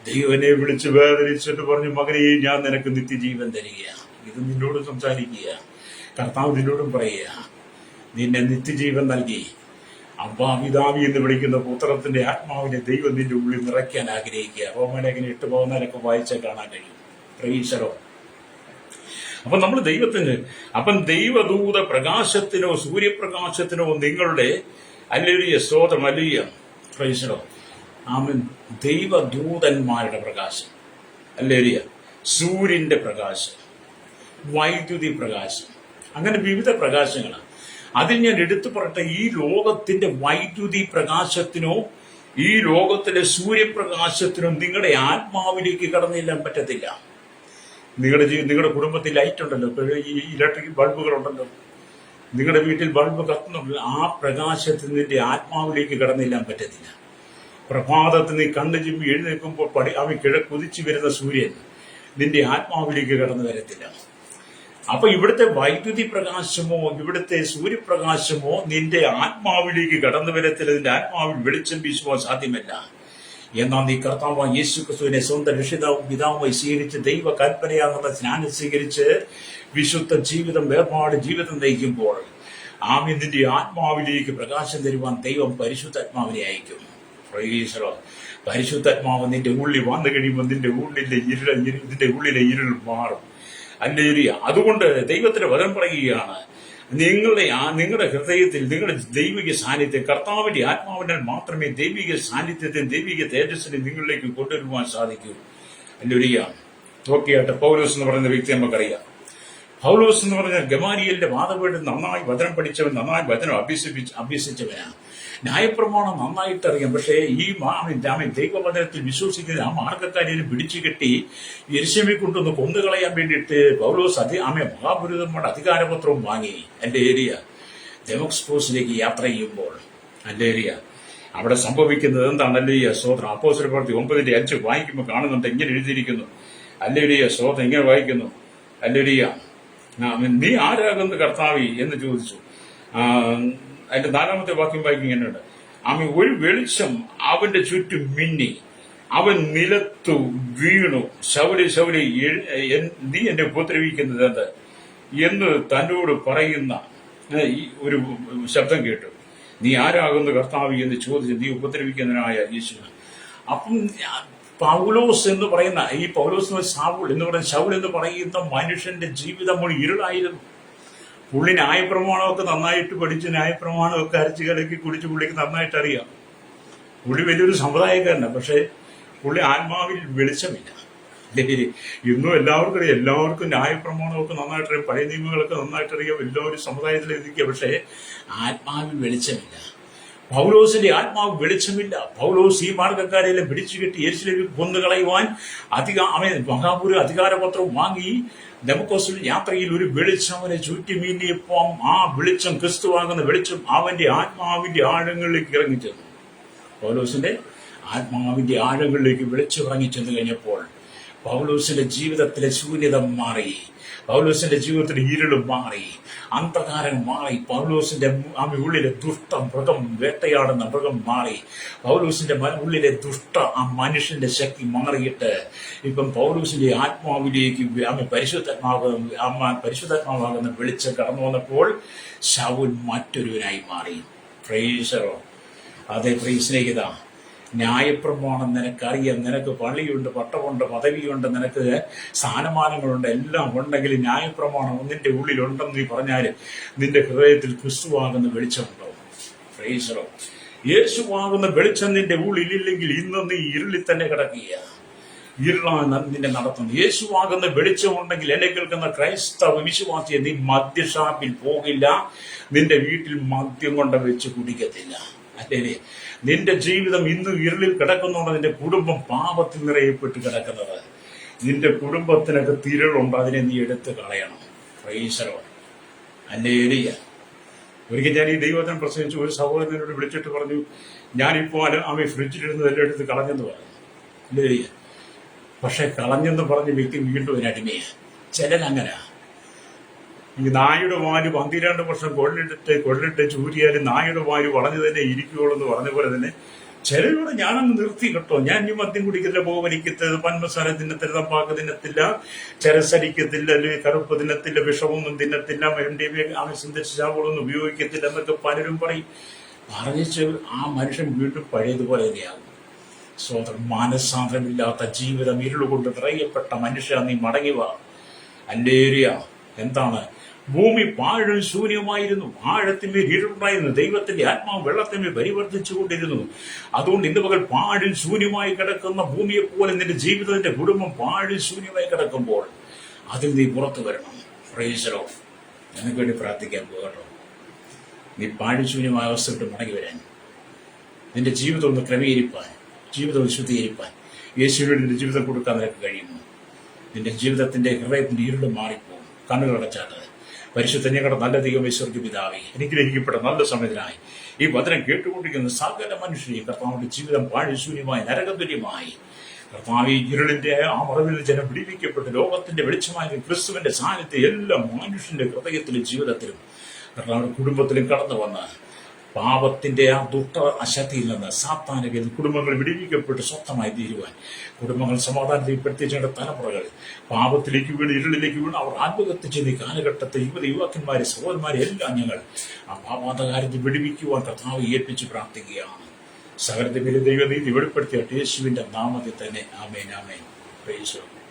ദൈവനെ വിളിച്ച് വേദനിച്ചിട്ട് പറഞ്ഞു, മകനെ, ഞാൻ നിനക്ക് നിത്യജീവൻ തരിക. ഇത് നിന്നോട് സംസാരിക്കുക. കർത്താവ് നിന്നോടും പറയുക, നിന്നെ നിത്യജീവൻ നൽകി അബ്ബാപിതാവി എന്ന് വിളിക്കുന്ന പുത്രത്തിന്റെ ആത്മാവിനെ ദൈവം നിന്റെ ഉള്ളിൽ നിറയ്ക്കാൻ ആഗ്രഹിക്കുക. റോമലേഖനം 8:14 വായിച്ചാൽ കാണാൻ കഴിയും. Price the Lord. അപ്പൊ നമ്മൾ അപ്പം ദൈവദൂത പ്രകാശത്തിനോ സൂര്യപ്രകാശത്തിനോ നിങ്ങളുടെ അല്ലെങ്കിൽ സ്തോത്രം അല്ലെങ്കിൽ പ്രൈസ് ദി ലോർഡ്. ആമേൻ. ദൈവദൂതന്മാരുടെ പ്രകാശം, അല്ലേലിയ, സൂര്യന്റെ പ്രകാശം, വൈദ്യുതി പ്രകാശം, അങ്ങനെ വിവിധ പ്രകാശങ്ങളാണ്. അതിൽ ഞാൻ എടുത്തു പറയട്ടെ, ഈ ലോകത്തിന്റെ വൈദ്യുതി പ്രകാശത്തിനോ ഈ ലോകത്തിലെ സൂര്യപ്രകാശത്തിനോ നിങ്ങളുടെ ആത്മാവിലേക്ക് കടന്നില്ലാൻ പറ്റത്തില്ല. നിങ്ങളുടെ കുടുംബത്തിൽ ലൈറ്റ് ഉണ്ടല്ലോ, ഈ ഇലക്ട്രിക് ബൾബുകളുണ്ടല്ലോ, നിങ്ങളുടെ വീട്ടിൽ ബൾബ് കത്തുന്നുണ്ടല്ലോ, ആ പ്രകാശത്തിൽ നിന്റെ ആത്മാവിലേക്ക് കടന്നില്ലാൻ പറ്റത്തില്ല. പ്രഭാതത്തിൽ നീ കണ്ണു ചിമ്മി എഴുന്നേൽക്കുമ്പോൾ അവൻ കുതിച്ചു വരുന്ന സൂര്യൻ നിന്റെ ആത്മാവിലേക്ക് കടന്നു വരത്തില്ല. അപ്പൊ ഇവിടുത്തെ വൈദ്യുതി പ്രകാശമോ ഇവിടുത്തെ സൂര്യപ്രകാശമോ നിന്റെ ആത്മാവിലേക്ക് കടന്നു വരത്തില്ല. നിന്റെ ആത്മാവിൽ വെളിച്ചം വീശുവാൻ സാധ്യമല്ല. എന്നാൽ നീ കർത്താവ് യേശു ക്രിസ്തുവിനെ സ്വന്തം രക്ഷിതാവും പിതാവുമായി സ്വീകരിച്ച് ദൈവ കൽപ്പനയാകുന്ന സ്നാനം സ്വീകരിച്ച് വിശുദ്ധ വേർപാട് ജീവിതം നയിക്കുമ്പോൾ ആമേൻ, നിന്റെ ആത്മാവിലേക്ക് പ്രകാശം തരുവാൻ ദൈവം പരിശുദ്ധാത്മാവിനെ അയക്കും. പരിശുദ്ധാത്മാവ് നിന്റെ ഉള്ളിൽ വന്നു കഴിയുമ്പോൾ നിന്റെ ഉള്ളിലെ ഇരുൾ മാറും. അല്ലേലൂയ. അതുകൊണ്ട് ദൈവത്തിന്റെ വചനം പറയുകയാണ്, നിങ്ങളുടെ ഹൃദയത്തിൽ നിങ്ങളുടെ ദൈവിക സാന്നിധ്യം, കർത്താവിന്റെ ആത്മാവിനാൽ മാത്രമേ ദൈവിക സാന്നിധ്യത്തെ ദൈവിക തേജസ്സിനെ നിങ്ങളിലേക്ക് കൊണ്ടുവരുവാൻ സാധിക്കൂ. അല്ലേലൂയ. നോക്കിയാട്ടെ, പൗലോസ് എന്ന് പറയുന്ന വ്യക്തി നമുക്കറിയാം. പൗലോസ് എന്ന് പറഞ്ഞ ഗമാലിയലിന്റെ വാദവീട് നന്നായി വചനം പഠിച്ചവൻ, നന്നായി വചനം അഭ്യസിച്ചവനാണ്. ന്യായപ്രമാണം നന്നായിട്ട് അറിയാം. പക്ഷേ ഈ ദൈവവചനത്തിൽ വിശ്വസിക്കുന്ന ആ മാർഗക്കാരെ പിടിച്ചു കെട്ടി യെരുശലേമിൽ കൊണ്ടൊന്ന് കൊന്നുകളയാൻ വേണ്ടിയിട്ട് പൗലോസ് മഹാപുരോഹിതന്മാരുടെ അധികാരപത്രവും വാങ്ങി എന്റെ ഏരിയ ഡെമസ്കോസിലേക്ക് യാത്ര ചെയ്യുമ്പോൾ എന്റെ ഏരിയ അവിടെ സംഭവിക്കുന്നത് എന്താണ്? അല്ലേലിയ സ്തോത്രം. അപ്പോസ്തലപ്രവൃത്തി 9:5 വായിക്കുമ്പോൾ കാണുന്നുണ്ട്, ഇങ്ങനെ എഴുതിയിരിക്കുന്നു. അല്ലേലിയ സ്തോത്രം. ഇങ്ങനെ വായിക്കുന്നു, അല്ലേലിയ, നീ ആരാകുന്നു കർത്താവേ എന്ന് ചോദിച്ചു. അതിന്റെ 4ാമത്തെ വാക്യം വായിക്കും ഇങ്ങനെയുണ്ട്, ഒരു വെളിച്ചം അവന്റെ ചുറ്റും മിന്നി, അവൻ നിലത്തു വീണു, ശൗലേ ശൗലേ നീ എന്നെ ഉപദ്രവിക്കുന്നത് എന്ത് എന്ന് തന്നോട് പറയുന്ന ഒരു ശബ്ദം കേട്ടു. നീ ആരാകുന്നു കർത്താവ് എന്ന് ചോദിച്ച് നീ ഉപദ്രവിക്കുന്നതിനായ യേശു. അപ്പം പൗലോസ് എന്ന് പറയുന്ന ശൗൽ എന്ന് പറയുന്ന ശൗൽ എന്ന് പറയുന്ന മനുഷ്യന്റെ ജീവിതം മുഴുവൻ ഇരുളായിരുന്നു. പുള്ളി ന്യായപ്രമാണമൊക്കെ നന്നായിട്ട് പഠിച്ച് ന്യായപ്രമാണമൊക്കെ അരച്ച് കലക്കി കുടിച്ച് പുള്ളിക്ക് നന്നായിട്ട് അറിയാം. പുള്ളി വലിയൊരു സമുദായക്കാരനാണ്. പക്ഷെ പുള്ളി ആത്മാവിൽ വെളിച്ചമില്ല. ഇന്നും എല്ലാവർക്കും ന്യായപ്രമാണമൊക്കെ നന്നായിട്ടറിയാം, പഴയ നിയമങ്ങളൊക്കെ നന്നായിട്ടറിയാം, എല്ലാവരും സമുദായത്തിൽ എത്തിക്കുക. പക്ഷെ ആത്മാവിൽ വെളിച്ചമില്ല. പൗലോസിന്റെ ആത്മാവ് വെളിച്ചമില്ല. പൗലോസ് ഈ മാർഗക്കാരെല്ലാം പിടിച്ചു കെട്ടി യെരുശലേമിൽ കൊന്നുകളയുവാൻ മഹാപുര അധികാരപത്രം വാങ്ങി ദമസ്കോസിൽ യാത്രയിൽ ഒരു വെളിച്ചം അവനെ ചുറ്റി മീനിയപ്പം ആ വെളിച്ചം, ക്രിസ്തുവാകുന്ന വെളിച്ചം അവന്റെ ആത്മാവിന്റെ ആഴങ്ങളിലേക്ക് ഇറങ്ങിച്ചെന്നു. പൗലോസിന്റെ ആത്മാവിന്റെ ആഴങ്ങളിലേക്ക് വെളിച്ചം ഇറങ്ങിച്ചെന്ന് കഴിഞ്ഞപ്പോൾ പൗലോസിന്റെ ജീവിതത്തിലെ ശൂന്യത മാറി. പൗലോസിന്റെ ജീവിതത്തിൽ ഇരുളും മാറി, അന്ധകാരം മാറി. പൗലോസിന്റെ ഉള്ളിലെ മൃഗം, വേട്ടയാടുന്ന മൃഗം മാറി. പൗലോസിന്റെ ഉള്ളിലെ ആ മനുഷ്യന്റെ ശക്തി മാറിയിട്ട് ഇപ്പം പൗലോസിന്റെ ആത്മാവിലേക്ക് പരിശുദ്ധാത്മാവാകുന്ന വെളിച്ചം കടന്നു വന്നപ്പോൾ ശൗൽ മറ്റൊരുവനായി മാറി. പ്രൈസറോ, അതെ പ്രൈസിലേക്കിത. ന്യായപ്രമാണം നിനക്കറിയാം, നിനക്ക് പള്ളിയുണ്ട്, പട്ടമുണ്ട്, പദവിയുണ്ട്, നിനക്ക് സ്ഥാനമാനങ്ങളുണ്ട്, എല്ലാം ഉണ്ടെങ്കിൽ ന്യായപ്രമാണം നിന്റെ ഉള്ളിലുണ്ടെന്ന് നീ പറഞ്ഞാൽ നിന്റെ ഹൃദയത്തിൽ ക്രിസ്തുവാകുന്ന വെളിച്ചമുണ്ടോ? പ്രൈസറോ, യേശുവാകുന്ന വെളിച്ചം നിന്റെ ഉള്ളിലില്ലെങ്കിൽ ഇന്ന് നീ ഇരുളിൽ തന്നെ കിടക്കുക. ഇരുളാണ് നിന്നെ നടത്തുന്നത്. യേശുവാകുന്ന വെളിച്ചമുണ്ടെങ്കിൽ എന്നെ കേൾക്കുന്ന ക്രൈസ്തവ വിശ്വാസിയെ, നീ മദ്യഷാപ്പിൽ പോകില്ല, നിന്റെ വീട്ടിൽ മദ്യം കൊണ്ട് വെച്ച് കുടിക്കത്തില്ല. അല്ലേ? നിന്റെ ജീവിതം ഇന്ന് ഇരുളിൽ കിടക്കുന്നുണ്ട്. നിന്റെ കുടുംബം പാപത്തിൽ നിറയപ്പെട്ട് കിടക്കുന്നത്. നിന്റെ കുടുംബത്തിനൊക്കെ തിരുളുണ്ട്, അതിനെ നീ എടുത്ത് കളയണം. പ്രൈസറോ, ഹല്ലേലൂയ. ഒരിക്കൽ ഞാൻ ഈ ദൈവത്തിനെ പ്രസംഗിച്ചു. ഒരു സഹോദരനോട് വിളിച്ചിട്ട് പറഞ്ഞു, ഞാനിപ്പോ അവൻ ഫ്രിഡ്ജിലിരുന്ന് എല്ലാം എടുത്ത് കളഞ്ഞെന്ന് പറഞ്ഞു. ഹല്ലേലൂയ. പക്ഷെ കളഞ്ഞെന്ന് പറഞ്ഞ് വ്യക്തി വീണ്ടും ഒരു അടിമയാണ്. ചിലരങ്ങനെ ഈ നായുടെ വാല് 12 വർഷം കൊള്ളിട്ട് ചൂരിയാലും നായുടെ വാല് വളഞ്ഞു തന്നെ ഇരിക്കുകയുള്ളൂ എന്ന് പറഞ്ഞ പോലെ തന്നെ ചിലരോട് ഞാനങ്ങ് നിർത്തി കേട്ടോ. ഞാൻ ഇനി മദ്യം കുടിക്കത്തില്ല, പോവലിക്കത്തില്ല, പന്മസാര തിന്നത്തില്ല, തമ്പാക്ക് തിന്നത്തില്ല, ചരസരിക്കത്തില്ല, അല്ലെങ്കിൽ കറുപ്പ് തിന്നത്തില്ല, വിഷമൊന്നും തിന്നത്തില്ല, ആവശ്യം ശാപങ്ങളൊന്നും ഉപയോഗിക്കത്തില്ല എന്നൊക്കെ പലരും പറയും. പറഞ്ഞിച്ച് ആ മനുഷ്യൻ വീണ്ടും പഴയതുപോലെ തന്നെയാകും. സ്വതന്ത്രം മാനസാന്തരമില്ലാത്ത ജീവിതം, ഇരുളുകൊണ്ട് നിറയപ്പെട്ട മനുഷ്യ, നീ മടങ്ങി വാ. ഹല്ലേലൂയ. എന്താണ്? ഭൂമി പാഴും ശൂന്യമായിരുന്നു, ആഴത്തിന്മേൽ ഇരുളുണ്ടായിരുന്നു, ദൈവത്തിന്റെ ആത്മാവ് വെള്ളത്തിന്മേൽ പരിവർത്തിച്ചുകൊണ്ടിരുന്നു. അതുകൊണ്ട് ഇന്ന് പകൽ പാഴും ശൂന്യമായി കിടക്കുന്ന ഭൂമിയെ പോലെ നിന്റെ ജീവിതത്തിന്റെ കുടുംബം പാഴും ശൂന്യമായി കിടക്കുമ്പോൾ അതിൽ നീ പുറത്തു വരണം. Price the Lord. നിനക്ക് വേണ്ടി പ്രാർത്ഥിക്കാൻ പോകട്ടോ. നീ പാഴും ശൂന്യമായ അവസ്ഥ വിട്ട് മടങ്ങി വരാൻ, നിന്റെ ജീവിതം ഒന്ന് ക്രമീകരിപ്പാൻ, ജീവിതം വിശുദ്ധീകരിപ്പാൻ യേശുവിനോട് നിന്റെ ജീവിതം കൊടുക്കാൻ നിനക്ക് കഴിയുന്നു. നിന്റെ ജീവിതത്തിന്റെ ഹൃദയത്തിന്റെ ഇരുട് മാറിപ്പോകും. കണ്ണുകളടച്ചാട്ടത്. പരിശുദ്ധ ഞങ്ങളുടെ നല്ല ദൈവമേ, സ്വർഗ്ഗ പിതാവേ, അനുഗ്രഹിക്കപ്പെട്ട നല്ല സമയത്തിനായി ഈ വചനം കേട്ടുകൊണ്ടിരിക്കുന്ന സകല മനുഷ്യരെയും കർത്താവിന്റെ ജീവിതം പാഴ്ശൂന്യമായി നരകതുല്യമായി കർത്താവ് ഇരുളിന്റെ ആ മറവിൽ ജനം വിടിവിക്കപ്പെട്ട് ലോകത്തിന്റെ വെളിച്ചമായ ക്രിസ്തുവിന്റെ സാന്നിധ്യം എല്ലാ മനുഷ്യന്റെ ഹൃദയത്തിലും ജീവിതത്തിലും കർത്താവിന്റെ കുടുംബത്തിലും കടന്നു വന്ന് പാപത്തിന്റെ ആ അശക്തിയിൽ നിന്ന് സാത്താനിക കുടുംബങ്ങൾ വിടിവിക്കപ്പെട്ട് സ്വന്തമായി തീരുവാൻ, കുടുംബങ്ങൾ സമാധാനത്തിൽപ്പെടുത്തിയ തലമുറകൾ പാപത്തിലേക്ക് വീണ് ഇരുളിലേക്ക് വീണ് അവർ ആത്മഹത്യ ചെയ്ത ഈ കാലഘട്ടത്തെ യുവാക്കന്മാരെ സഹോദരന്മാരെ എല്ലാം ഞങ്ങൾ ആ പാപാന്തകാര്യത്തിൽ വിടിവിക്കുവാൻ കർത്താവ് ഏൽപ്പിച്ച് പ്രാർത്ഥിക്കുകയാണ്. സകലത്തിന്റെ ദൈവനീതി വെളിപ്പെടുത്തിയ യേശുവിന്റെ നാമത്തിൽ തന്നെ ആമേൻ, ആമേൻ. Praise the Lord.